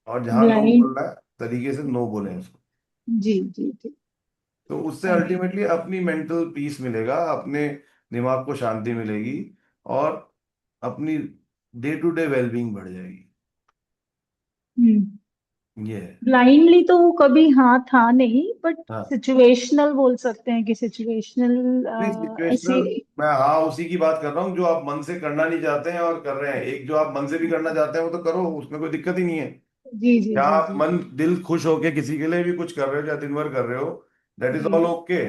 और जहां नो ब्लाइंड। बोलना है तरीके से नो बोलें उसको। जी जी जी। तो उससे एग्री। अल्टीमेटली अपनी मेंटल पीस मिलेगा, अपने दिमाग को शांति मिलेगी, और अपनी डे टू डे वेलबींग बढ़ जाएगी। ये है। ब्लाइंडली तो वो कभी हाँ था नहीं, बट हाँ, सिचुएशनल बोल सकते हैं कि सिचुएशनल नहीं ऐसी। सिचुएशनल, मैं हाँ उसी की बात कर रहा हूँ जो आप मन से करना नहीं चाहते हैं और कर रहे हैं। एक जो आप मन से भी करना चाहते हैं वो तो करो, उसमें कोई दिक्कत ही नहीं है। जी जी या जी आप जी। मन दिल खुश होके किसी के लिए भी कुछ कर रहे हो या दिन भर कर रहे हो, दैट इज जी। All okay.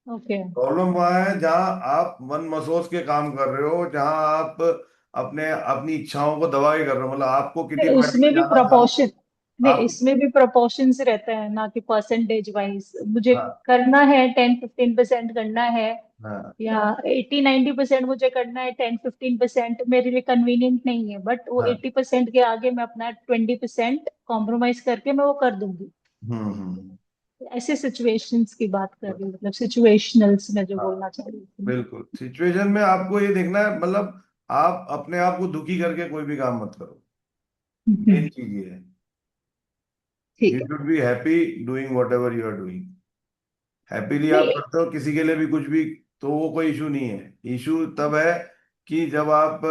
ओके। प्रॉब्लम वहाँ है जहाँ आप मन मसोस के काम कर रहे हो, जहाँ आप अपने अपनी इच्छाओं को दबा के कर रहे हो। मतलब आपको किटी पार्टी उसमें में भी जाना था। प्रोपोर्शन, नहीं, आप, इसमें भी प्रोपोर्शन से रहता है ना कि परसेंटेज वाइज मुझे हाँ करना है, 10-15% करना है, हाँ या 80-90% मुझे करना है, 10-15% मेरे लिए कन्वीनियंट नहीं है, बट वो हाँ। 80% के आगे मैं अपना 20% कॉम्प्रोमाइज करके मैं वो कर दूंगी। हम्म। ऐसे सिचुएशंस की बात कर रही हूँ, मतलब सिचुएशनल्स में जो हाँ बोलना चाह रही थी। बिल्कुल, सिचुएशन में आपको ये देखना है, मतलब आप अपने आप को दुखी करके कोई भी काम मत करो। मेन चीज ये है, यू ठीक है। Should be happy doing whatever you are doing. Happily आप नहीं, करते हो किसी के लिए भी कुछ भी, तो वो कोई इशू नहीं है। इशू तब है कि जब आप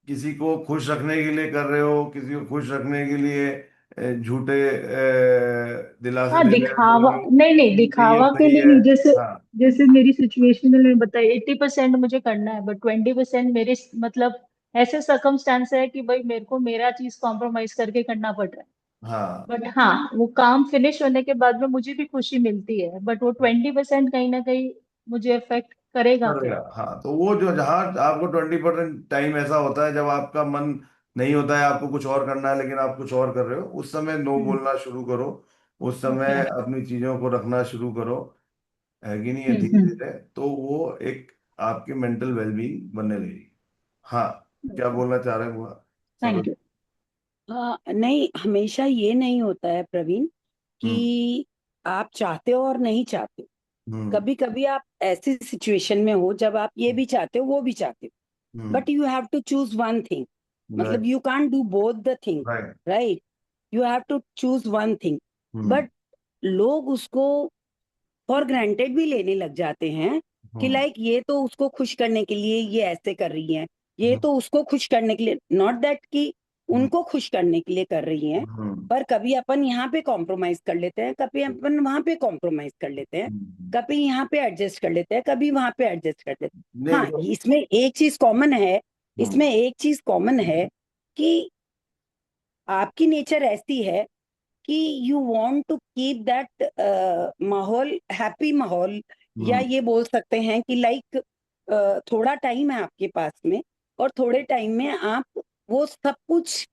किसी को खुश रखने के लिए कर रहे हो, किसी को खुश रखने के लिए झूठे दिलासे हाँ दे रहे हो दिखावा, कि नहीं नहीं ये दिखावा के सही लिए है। नहीं, जैसे हाँ जैसे मेरी सिचुएशन में बताई 80% मुझे करना है, बट 20% मेरे मतलब ऐसे सर्कमस्टांस है कि भाई मेरे को मेरा चीज कॉम्प्रोमाइज करके करना पड़ रहा है। हाँ बट हाँ, वो काम फिनिश होने के बाद में मुझे भी खुशी मिलती है, बट वो 20% कहीं ना कहीं मुझे अफेक्ट करेगा करेगा। फिर। हाँ तो वो जो जहाँ आपको 20% टाइम ऐसा होता है जब आपका मन नहीं होता है, आपको कुछ और करना है लेकिन आप कुछ और कर रहे हो, उस समय नो हम्म बोलना शुरू करो। उस समय हम्म अपनी चीजों को रखना शुरू करो, है कि नहीं है, हम्म धीरे हम्म धीरे तो वो एक आपकी मेंटल वेलबींग बनने लगेगी। हाँ, क्या बोलना चाह रहे हैं वो थैंक सरोज? यू। नहीं, हमेशा ये नहीं होता है प्रवीण हम्म कि आप चाहते हो और नहीं चाहते हो। हम्म कभी कभी आप ऐसी सिचुएशन में हो जब आप ये भी चाहते हो वो भी चाहते हो, hmm but you have to choose one thing. मतलब right you can't do both the thing, right. Right? You have to choose one thing. Hmm but लोग उसको फॉर ग्रांटेड भी लेने लग जाते हैं कि हम्म लाइक ये तो उसको खुश करने के लिए ये ऐसे कर रही है, ये हम्म तो उसको खुश करने के लिए, नॉट दैट कि हम्म उनको खुश करने के लिए कर रही हैं। हम्म, पर कभी अपन यहाँ पे कॉम्प्रोमाइज कर लेते हैं, कभी अपन वहां पे कॉम्प्रोमाइज कर लेते हैं, कभी यहाँ पे एडजस्ट कर लेते हैं, कभी वहां पे एडजस्ट कर लेते हैं। नहीं हाँ, तो इसमें एक चीज कॉमन है, हम्म इसमें एक चीज कॉमन है कि आपकी नेचर ऐसी है कि you want to keep that माहौल, हैप्पी माहौल, या हम्म ये बोल सकते हैं कि लाइक थोड़ा टाइम है आपके पास में, और थोड़े टाइम में आप वो सब कुछ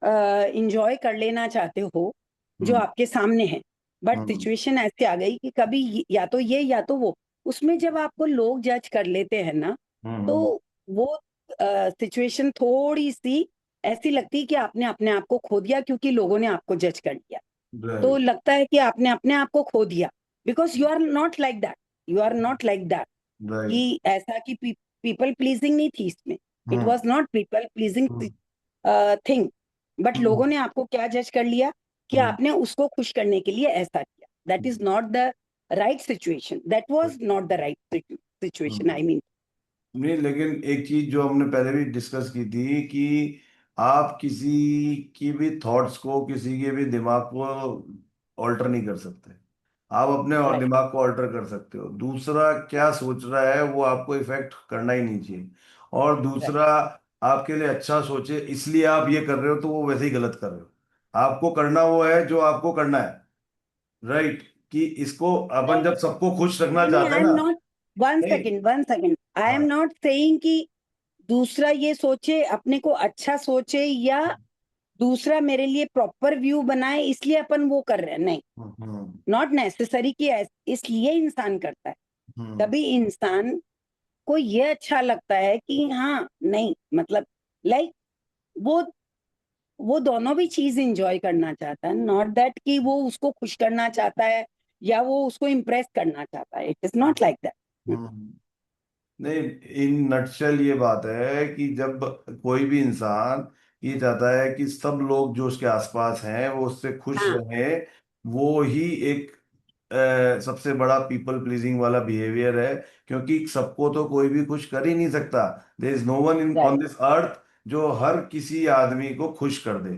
इंजॉय कर लेना चाहते हो जो हम्म आपके सामने है। बट हम्म सिचुएशन ऐसे आ गई कि कभी या तो ये या तो वो, उसमें जब आपको लोग जज कर लेते हैं ना, तो हम्म वो सिचुएशन थोड़ी सी ऐसी लगती है कि आपने अपने आप को खो दिया, क्योंकि लोगों ने आपको जज कर लिया। तो राइट लगता है कि आपने अपने आप को खो दिया, because you are not like that, you are not like that. Right. कि ऐसा कि पीपल प्लीजिंग नहीं थी इसमें, it hmm was not people pleasing hmm thing. But hmm लोगों ने आपको क्या जज कर लिया कि हम्म आपने उसको खुश करने के लिए ऐसा किया। That is not the right situation, that was not the right situation, hmm. I mean. नहीं लेकिन एक चीज जो हमने पहले भी डिस्कस की थी कि आप किसी की भी थॉट्स को, किसी के भी दिमाग को ऑल्टर नहीं कर सकते। आप अपने राइट, दिमाग को ऑल्टर कर सकते हो, दूसरा क्या सोच रहा है वो आपको इफेक्ट करना ही नहीं चाहिए। और राइट। दूसरा आपके लिए अच्छा सोचे इसलिए आप ये कर रहे हो तो वो वैसे ही गलत कर रहे हो। आपको करना वो है जो आपको करना है, राइट। कि इसको अपन नहीं जब सबको खुश रखना नहीं नहीं, चाहते आई हैं एम ना। नॉट, वन नहीं। Second one second, I am हाँ नॉट सेइंग कि दूसरा ये सोचे, अपने को अच्छा सोचे, या दूसरा मेरे लिए प्रॉपर व्यू बनाए इसलिए अपन वो कर रहे हैं, नहीं। हम्म नॉट नेसेसरी कि इसलिए इंसान करता है। हम्म कभी इंसान को ये अच्छा लगता है कि हाँ, नहीं मतलब लाइक वो वो दोनों भी चीज इंजॉय करना चाहता है, नॉट दैट कि वो उसको खुश करना चाहता है या वो उसको इम्प्रेस करना चाहता है। It is not like that. Hmm. नहीं, इन नटशेल ये बात है कि जब कोई भी इंसान ये चाहता है कि सब लोग जो उसके आसपास हैं वो उससे खुश हाँ, रहें, वो ही एक सबसे बड़ा पीपल प्लीजिंग वाला बिहेवियर है। क्योंकि सबको तो कोई भी खुश कर ही नहीं सकता। There is no one in right, on this earth जो हर किसी आदमी को खुश कर दे।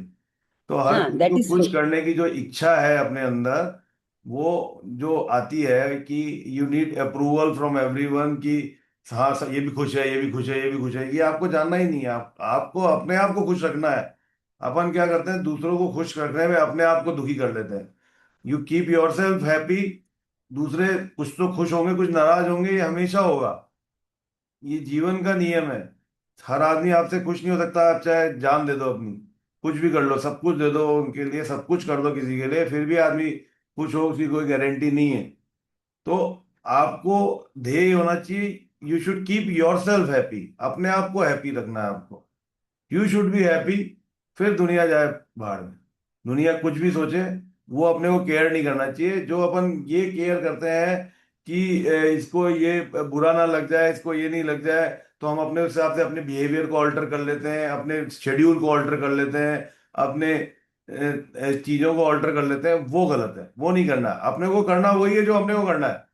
तो हर हाँ, किसी दैट को इज ट्रू। खुश करने की जो इच्छा है अपने अंदर, वो जो आती है कि you need approval from everyone कि हाँ ये भी खुश है, ये भी खुश है, ये भी खुश है, ये आपको जानना ही नहीं है। आपको अपने आप को खुश रखना है। अपन क्या करते हैं, दूसरों को खुश रखने में अपने आप को दुखी कर लेते हैं। You keep your self happy. दूसरे कुछ तो खुश होंगे, कुछ नाराज होंगे, ये हमेशा होगा। ये जीवन का नियम है। हर आदमी आपसे खुश नहीं हो सकता। आप चाहे जान दे दो अपनी, कुछ भी कर लो, सब कुछ दे दो उनके लिए, सब कुछ कर दो किसी के लिए, फिर भी आदमी खुश हो उसकी कोई गारंटी नहीं है। तो आपको ध्येय होना चाहिए, you should keep your self happy. अपने आप को हैप्पी रखना है आपको। You should be happy. फिर दुनिया जाए बाहर में, दुनिया कुछ भी सोचे, वो अपने को केयर नहीं करना चाहिए। जो अपन ये केयर करते हैं कि इसको ये बुरा ना लग जाए, इसको ये नहीं लग जाए, तो हम अपने हिसाब से अपने बिहेवियर को ऑल्टर कर लेते हैं, अपने शेड्यूल को ऑल्टर कर लेते हैं, अपने चीजों को ऑल्टर कर लेते हैं। वो गलत है, वो नहीं करना। अपने को करना वही है जो अपने को करना है,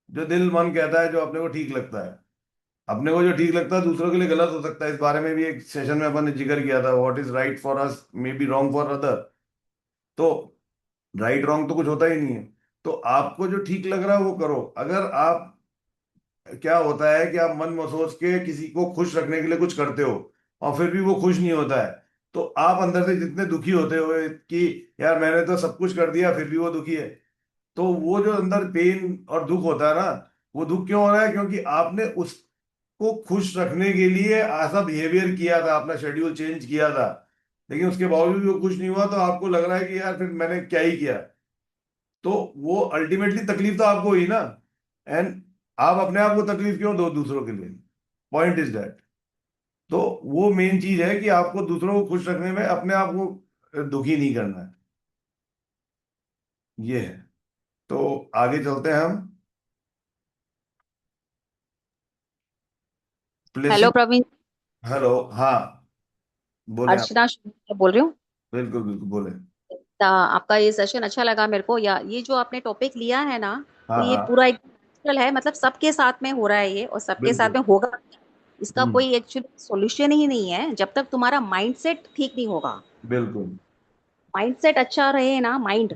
जो दिल मन कहता है, जो अपने को ठीक लगता है। अपने को जो ठीक लगता है दूसरों के लिए गलत हो सकता है। इस बारे में भी एक सेशन में अपन ने जिक्र किया था, what is right for us may be wrong for other. तो राइट रॉन्ग तो कुछ होता ही नहीं है। तो आपको जो ठीक लग रहा है वो करो। अगर आप, क्या होता है कि आप मन मसोच के किसी को खुश रखने के लिए कुछ करते हो और फिर भी वो खुश नहीं होता है, तो आप अंदर से जितने दुखी होते हो कि यार मैंने तो सब कुछ कर दिया फिर भी वो दुखी है, तो वो जो अंदर पेन और दुख होता है ना, वो दुख क्यों हो रहा है? क्योंकि आपने उसको खुश रखने के लिए ऐसा बिहेवियर किया था, अपना शेड्यूल चेंज किया था, लेकिन उसके बावजूद भी वो खुश नहीं हुआ, तो आपको लग रहा है कि यार फिर मैंने क्या ही किया। तो वो अल्टीमेटली तकलीफ तो आपको हुई ना। एंड आप अपने आप को तकलीफ क्यों दो दूसरों के लिए? Point is that. तो वो मेन चीज है कि आपको दूसरों को खुश रखने में अपने आप को दुखी नहीं करना है। ये है। तो आगे चलते हैं हम। हेलो प्लेसिब। प्रवीण। हेलो, हाँ, बोले आप। अर्चना बोल रही हूँ। बिल्कुल बिल्कुल, बोले। आपका ये सेशन अच्छा लगा मेरे को, या ये जो आपने टॉपिक लिया है ना, तो हाँ ये हाँ, पूरा एक नेचुरल है, मतलब सबके साथ में हो रहा है ये और सबके साथ बिल्कुल। में होगा। इसका हम्म। कोई एक्चुअली सॉल्यूशन ही नहीं है जब तक तुम्हारा माइंडसेट ठीक नहीं होगा। बिल्कुल। माइंडसेट अच्छा रहे ना, माइंड,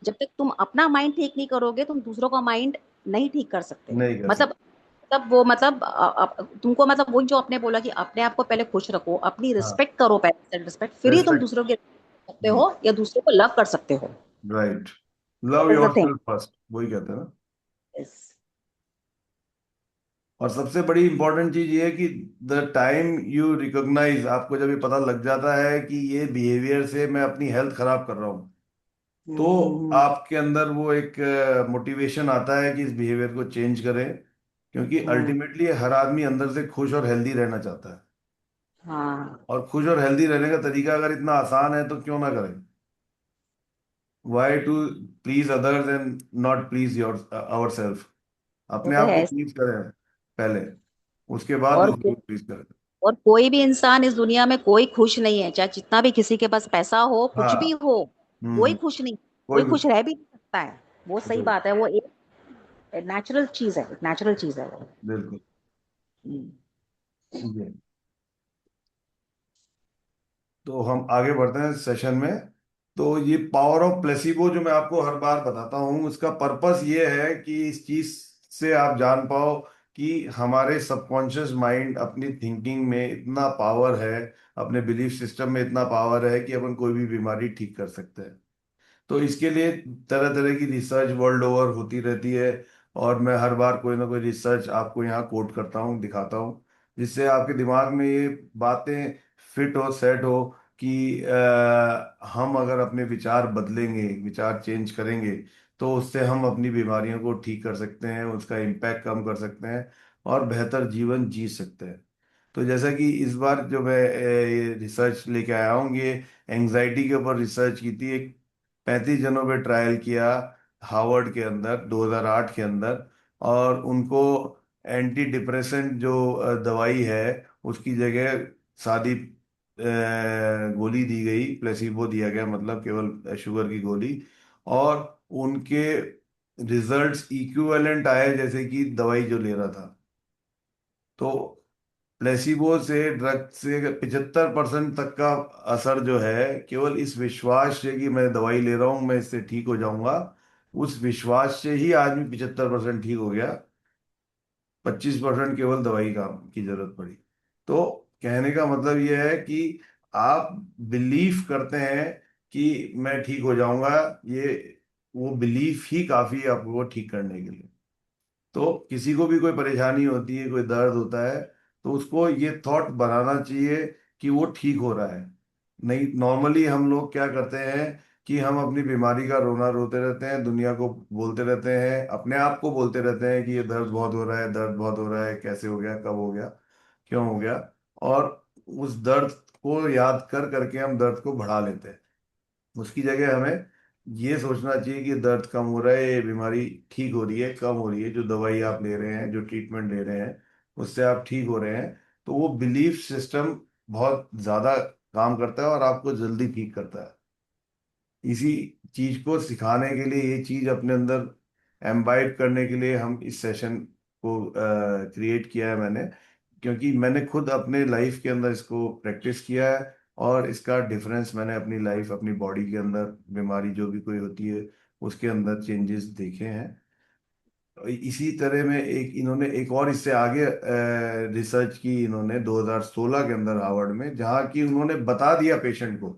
जब तक तुम अपना माइंड ठीक नहीं करोगे तुम दूसरों का माइंड नहीं ठीक कर सकते। नहीं कर मतलब सकते। मतलब वो मतलब तुमको मतलब वो जो आपने बोला कि अपने आप को पहले खुश रखो, अपनी हाँ, रिस्पेक्ट करो, पहले सेल्फ रिस्पेक्ट, फिर ही तुम रेस्पेक्ट। दूसरों की respect कर सकते हो या दूसरों को लव कर सकते हो। Right. Love that is the thing. Yourself first, वही कहते हैं ना। और सबसे बड़ी इंपॉर्टेंट चीज ये है कि द टाइम यू रिकॉग्नाइज, आपको जब ये पता लग जाता है कि ये बिहेवियर से मैं अपनी हेल्थ खराब कर रहा हूँ, तो हम्म। आपके अंदर वो एक मोटिवेशन आता है कि इस बिहेवियर को चेंज करें। क्योंकि हम्म। अल्टीमेटली हर आदमी अंदर से खुश और हेल्दी रहना चाहता है। हाँ। और खुश और हेल्दी रहने का तरीका अगर इतना आसान है तो क्यों ना करें? Why to please others and not please your our self? वो अपने तो आप को है। प्लीज करें पहले, उसके बाद और दूसरों को प्लीज करें। और कोई भी इंसान इस दुनिया में कोई खुश नहीं है, चाहे जितना भी किसी के पास पैसा हो, कुछ भी हाँ। हो, कोई हम्म। खुश नहीं। कोई कोई कुछ। खुश रह भी नहीं सकता है। वो सही बिल्कुल बात है, वो एक नेचुरल चीज है, नेचुरल चीज है वो। बिल्कुल। हम्म। जी। तो हम आगे बढ़ते हैं सेशन में। तो ये पावर ऑफ प्लेसिबो जो मैं आपको हर बार बताता हूँ, उसका पर्पस ये है कि इस चीज से आप जान पाओ कि हमारे सबकॉन्शियस माइंड अपनी थिंकिंग में इतना पावर है, अपने बिलीफ सिस्टम में इतना पावर है कि अपन कोई भी बीमारी ठीक कर सकते हैं। तो इसके लिए तरह तरह की रिसर्च वर्ल्ड ओवर होती रहती है। और मैं हर बार कोई ना कोई रिसर्च आपको यहाँ कोट करता हूँ, दिखाता हूँ, जिससे आपके दिमाग में ये बातें फिट हो, सेट हो कि हम अगर अपने विचार बदलेंगे, विचार चेंज करेंगे, तो उससे हम अपनी बीमारियों को ठीक कर सकते हैं, उसका इम्पैक्ट कम कर सकते हैं और बेहतर जीवन जी सकते हैं। तो जैसा कि इस बार जो मैं ये रिसर्च लेके आया हूँ, ये एंजाइटी के ऊपर रिसर्च की थी। एक 35 जनों पे ट्रायल किया हार्वर्ड के अंदर 2008 के अंदर। और उनको एंटी डिप्रेसेंट जो दवाई है उसकी जगह सादी गोली दी गई, प्लेसिबो दिया गया, मतलब केवल शुगर की गोली। और उनके रिजल्ट्स इक्विवेलेंट आए जैसे कि दवाई जो ले रहा था। तो प्लेसिबो से ड्रग से 75% तक का असर जो है, केवल इस विश्वास से कि मैं दवाई ले रहा हूं, मैं इससे ठीक हो जाऊंगा, उस विश्वास से ही आदमी 75% ठीक हो गया। 25% केवल दवाई का की जरूरत पड़ी। तो कहने का मतलब यह है कि आप बिलीव करते हैं कि मैं ठीक हो जाऊंगा, ये वो बिलीफ ही काफी है आपको ठीक करने के लिए। तो किसी को भी कोई परेशानी होती है, कोई दर्द होता है, तो उसको ये थॉट बनाना चाहिए कि वो ठीक हो रहा है। नहीं, नॉर्मली हम लोग क्या करते हैं कि हम अपनी बीमारी का रोना रोते रहते हैं, दुनिया को बोलते रहते हैं, अपने आप को बोलते रहते हैं कि ये दर्द बहुत हो रहा है, दर्द बहुत हो रहा है, कैसे हो गया, कब हो गया, क्यों हो गया। और उस दर्द को याद कर करके हम दर्द को बढ़ा लेते हैं। उसकी जगह हमें ये सोचना चाहिए कि दर्द कम हो रहा है, ये बीमारी ठीक हो रही है, कम हो रही है, जो दवाई आप ले रहे हैं, जो ट्रीटमेंट ले रहे हैं, उससे आप ठीक हो रहे हैं। तो वो बिलीफ सिस्टम बहुत ज्यादा काम करता है और आपको जल्दी ठीक करता है। इसी चीज को सिखाने के लिए, ये चीज अपने अंदर एम्बाइब करने के लिए हम इस सेशन को क्रिएट किया है मैंने, क्योंकि मैंने खुद अपने लाइफ के अंदर इसको प्रैक्टिस किया है और इसका डिफरेंस मैंने अपनी लाइफ, अपनी बॉडी के अंदर बीमारी जो भी कोई होती है उसके अंदर चेंजेस देखे हैं। इसी तरह में एक इन्होंने एक और इससे आगे रिसर्च की इन्होंने 2016 के अंदर हार्वर्ड में, जहाँ की उन्होंने बता दिया पेशेंट को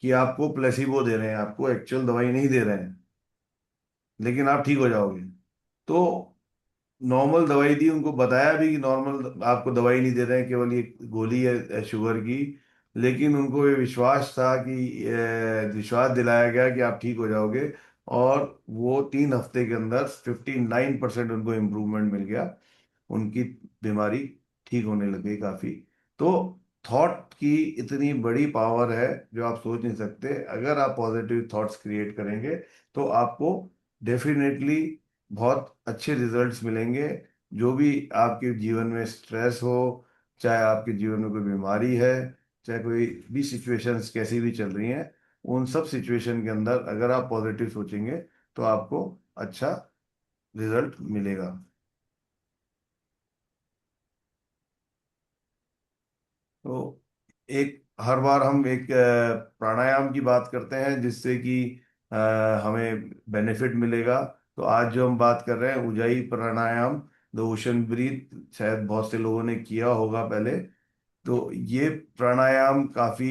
कि आपको प्लेसिबो दे रहे हैं, आपको एक्चुअल दवाई नहीं दे रहे हैं, लेकिन आप ठीक हो जाओगे। तो नॉर्मल दवाई दी, उनको बताया भी कि नॉर्मल आपको दवाई नहीं दे रहे हैं, केवल ये गोली है शुगर की, लेकिन उनको ये विश्वास था कि विश्वास दिलाया गया कि आप ठीक हो जाओगे। और वो 3 हफ्ते के अंदर 59% उनको इम्प्रूवमेंट मिल गया, उनकी बीमारी ठीक होने लग गई काफी। तो थॉट की इतनी बड़ी पावर है जो आप सोच नहीं सकते। अगर आप पॉजिटिव थॉट्स क्रिएट करेंगे तो आपको डेफिनेटली बहुत अच्छे रिजल्ट्स मिलेंगे। जो भी आपके जीवन में स्ट्रेस हो, चाहे आपके जीवन में कोई बीमारी है, चाहे कोई भी सिचुएशंस कैसी भी चल रही हैं, उन सब सिचुएशन के अंदर अगर आप पॉजिटिव सोचेंगे तो आपको अच्छा रिजल्ट मिलेगा। तो एक हर बार हम एक प्राणायाम की बात करते हैं जिससे कि अ, हमें बेनिफिट मिलेगा। तो आज जो हम बात कर रहे हैं उजाई प्राणायाम, द ओशन ब्रीथ, शायद बहुत से लोगों ने किया होगा पहले। तो ये प्राणायाम काफी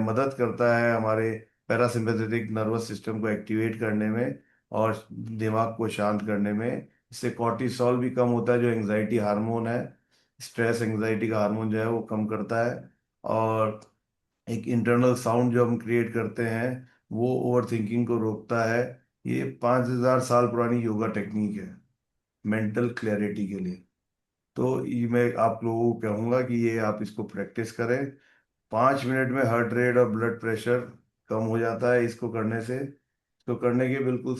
मदद करता है हमारे पैरासिम्पैथेटिक नर्वस सिस्टम को एक्टिवेट करने में और दिमाग को शांत करने में। इससे कॉर्टिसोल भी कम होता है, जो एंजाइटी हार्मोन है, स्ट्रेस एंजाइटी का हार्मोन जो है वो कम करता है। और एक इंटरनल साउंड जो हम क्रिएट करते हैं वो ओवर थिंकिंग को रोकता है। ये 5,000 साल पुरानी योगा टेक्निक है मेंटल क्लैरिटी के लिए। तो ये मैं आप लोगों को कहूँगा कि ये आप इसको प्रैक्टिस करें। 5 मिनट में हार्ट रेट और ब्लड प्रेशर कम हो जाता है इसको करने से। इसको करने के बिल्कुल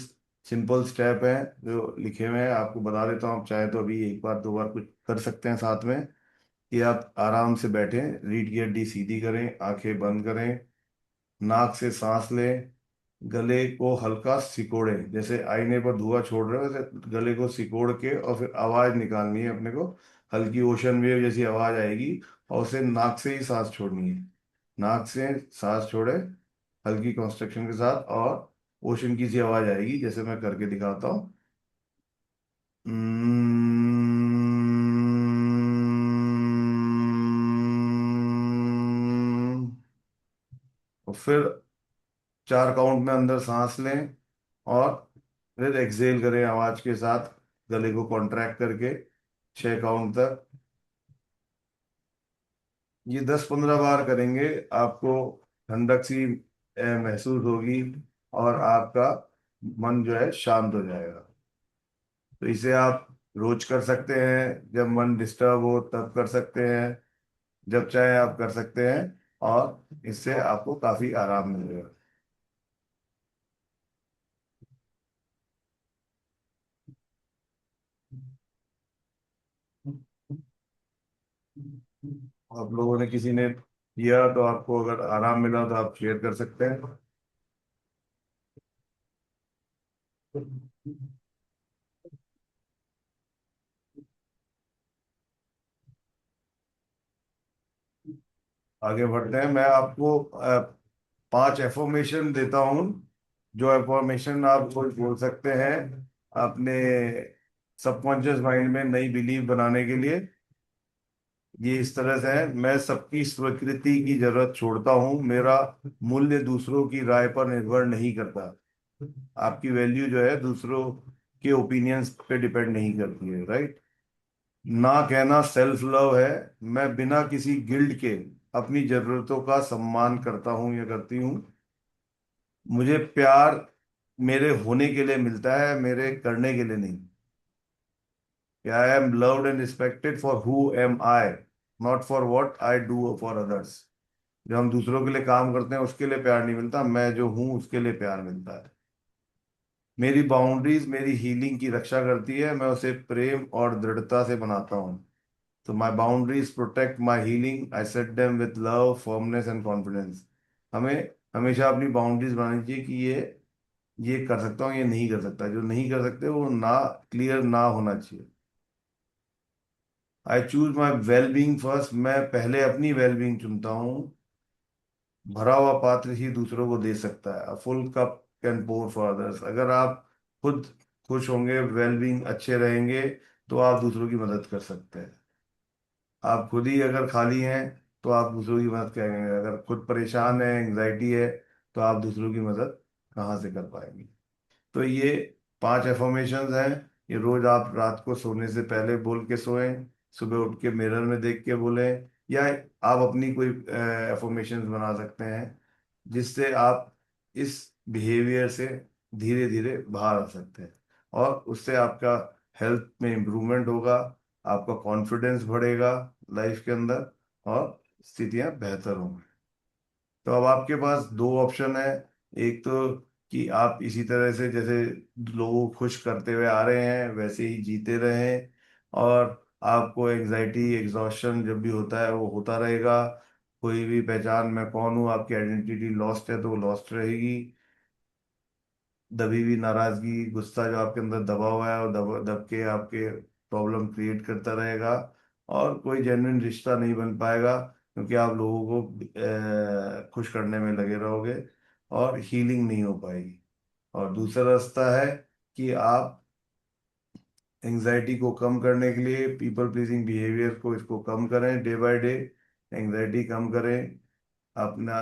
सिंपल स्टेप हैं जो लिखे हुए हैं, आपको बता देता हूँ। आप चाहे तो अभी एक बार दो बार कुछ कर सकते हैं साथ में। कि आप आराम से बैठें, रीढ़ की हड्डी सीधी करें, आंखें बंद करें, नाक से सांस लें, गले को हल्का सिकोड़ें, जैसे आईने पर धुआं छोड़ रहे हो वैसे गले को सिकोड़ के, और फिर आवाज निकालनी है अपने को। हल्की ओशन वेव जैसी आवाज आएगी और उसे नाक से ही सांस छोड़नी है। नाक से सांस छोड़े हल्की कॉन्स्ट्रक्शन के साथ, और ओशन की सी आवाज आएगी, जैसे मैं करके दिखाता हूँ। और फिर 4 काउंट में अंदर सांस लें और फिर एक्सेल करें आवाज के साथ, गले को कॉन्ट्रैक्ट करके 6 काउंट तक। ये 10-15 बार करेंगे, आपको ठंडक सी महसूस होगी और आपका मन जो है शांत हो जाएगा। तो इसे आप रोज कर सकते हैं, जब मन डिस्टर्ब हो तब कर सकते हैं, जब चाहे आप कर सकते हैं, और इससे आपको काफी आराम मिलेगा। आप लोगों ने किसी ने किया तो आपको अगर आराम मिला तो आप शेयर कर सकते हैं। आगे बढ़ते हैं। मैं आपको 5 एफर्मेशन देता हूँ, जो एफर्मेशन आप कोई बोल सकते हैं अपने सबकॉन्शियस माइंड में नई बिलीव बनाने के लिए। ये इस तरह से है: मैं सबकी स्वीकृति की जरूरत छोड़ता हूँ, मेरा मूल्य दूसरों की राय पर निर्भर नहीं करता। आपकी वैल्यू जो है दूसरों के ओपिनियंस पे डिपेंड नहीं करती है, राइट। ना कहना सेल्फ लव है, मैं बिना किसी गिल्ड के अपनी जरूरतों का सम्मान करता हूँ या करती हूँ। मुझे प्यार मेरे होने के लिए मिलता है, मेरे करने के लिए नहीं। आई am loved and respected for who am I, not for what I do for others. जो हम दूसरों के लिए काम करते हैं उसके लिए प्यार नहीं मिलता, मैं जो हूँ उसके लिए प्यार मिलता है। मेरी बाउंड्रीज मेरी हीलिंग की रक्षा करती है, मैं उसे प्रेम और दृढ़ता से बनाता हूँ। तो my boundaries protect my healing, I set them with love, firmness and confidence. हमें हमेशा अपनी बाउंड्रीज बनानी चाहिए कि ये कर सकता हूँ, ये नहीं कर सकता। जो नहीं कर सकते वो ना क्लियर ना होना चाहिए। I choose my wellbeing first, मैं पहले अपनी वेलबींग चुनता हूँ। भरा हुआ पात्र ही दूसरों को दे सकता है, a full cup can pour for others. अगर आप खुद खुश होंगे, वेलबींग अच्छे रहेंगे, तो आप दूसरों की मदद कर सकते हैं। आप खुद ही अगर खाली हैं तो आप दूसरों की मदद करेंगे। अगर खुद परेशान है, एंग्जाइटी है, तो आप दूसरों की मदद कहाँ से कर पाएंगे। तो ये 5 एफर्मेशंस हैं। ये रोज आप रात को सोने से पहले बोल के सोएं, सुबह उठ के मिरर में देख के बोलें, या आप अपनी कोई एफर्मेशंस बना सकते हैं जिससे आप इस बिहेवियर से धीरे धीरे बाहर आ सकते हैं। और उससे आपका हेल्थ में इम्प्रूवमेंट होगा, आपका कॉन्फिडेंस बढ़ेगा लाइफ के अंदर, और स्थितियां बेहतर होंगी। तो अब आपके पास 2 ऑप्शन है। एक तो कि आप इसी तरह से जैसे लोगों को खुश करते हुए आ रहे हैं वैसे ही जीते रहें, और आपको एग्जाइटी एग्जॉशन जब भी होता है वो होता रहेगा। कोई भी पहचान मैं कौन हूँ, आपकी आइडेंटिटी लॉस्ट है तो वो लॉस्ट रहेगी। दबी हुई नाराजगी, गुस्सा जो आपके अंदर दबा हुआ है, और दब दब के आपके प्रॉब्लम क्रिएट करता रहेगा। और कोई जेन्युइन रिश्ता नहीं बन पाएगा, क्योंकि आप लोगों को खुश करने में लगे रहोगे, और हीलिंग नहीं हो पाएगी। और दूसरा रास्ता है कि आप एंजाइटी को कम करने के लिए पीपल प्लीजिंग बिहेवियर को इसको कम करें, डे बाय डे एंजाइटी कम करें, अपना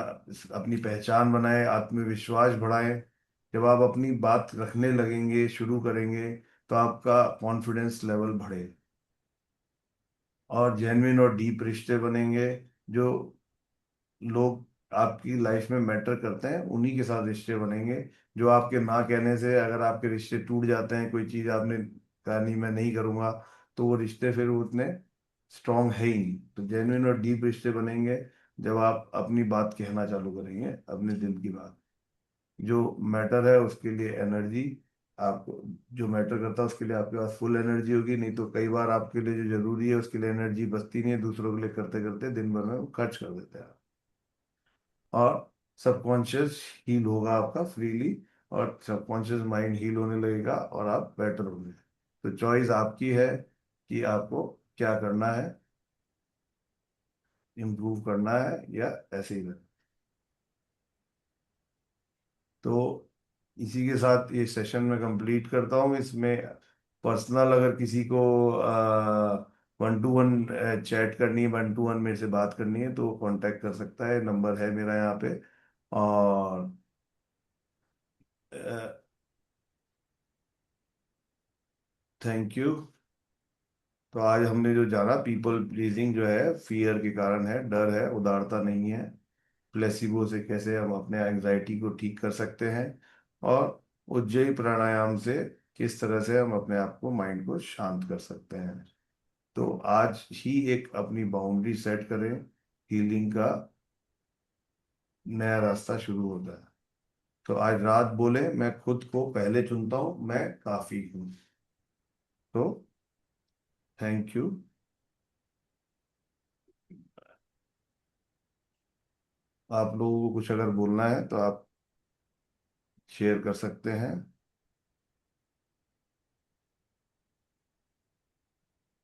अपनी पहचान बनाएं, आत्मविश्वास बढ़ाएं। जब आप अपनी बात रखने लगेंगे, शुरू करेंगे, तो आपका कॉन्फिडेंस लेवल बढ़े, और जेन्युइन और डीप रिश्ते बनेंगे। जो लोग आपकी लाइफ में मैटर करते हैं उन्हीं के साथ रिश्ते बनेंगे। जो आपके ना कहने से अगर आपके रिश्ते टूट जाते हैं, कोई चीज़ आपने कहा नहीं मैं नहीं करूँगा, तो वो रिश्ते फिर उतने स्ट्रांग है ही नहीं। तो जेन्युइन और डीप रिश्ते बनेंगे जब आप अपनी बात कहना चालू करेंगे, अपने दिल की बात। जो मैटर है उसके लिए एनर्जी, आपको जो मैटर करता है उसके लिए आपके पास फुल एनर्जी होगी। नहीं तो कई बार आपके लिए जो जरूरी है उसके लिए एनर्जी बचती नहीं है, दूसरों के लिए करते करते दिन भर में वो खर्च कर देते हैं। और सबकॉन्शियस हील होगा आपका फ्रीली, और सबकॉन्शियस माइंड हील होने लगेगा, और आप बेटर होंगे। तो चॉइस आपकी है कि आपको क्या करना है, इम्प्रूव करना है या ऐसे ही रहना। तो इसी के साथ ये सेशन में कंप्लीट करता हूँ। इसमें पर्सनल अगर किसी को 1-to-1 चैट करनी है, 1-to-1 मेरे से बात करनी है, तो कांटेक्ट कर सकता है। नंबर है मेरा यहाँ पे। और थैंक यू। तो आज हमने जो जाना, पीपल प्लीजिंग जो है फियर के कारण है, डर है, उदारता नहीं है। प्लेसिबो से कैसे हम अपने एंजाइटी को ठीक कर सकते हैं, और उज्जयी प्राणायाम से किस तरह से हम अपने आप को, माइंड को शांत कर सकते हैं। तो आज ही एक अपनी बाउंड्री सेट करें, हीलिंग का नया रास्ता शुरू होता है। तो आज रात बोले, मैं खुद को पहले चुनता हूँ, मैं काफी हूँ। तो थैंक यू। आप लोगों को कुछ अगर बोलना है तो आप शेयर कर सकते हैं।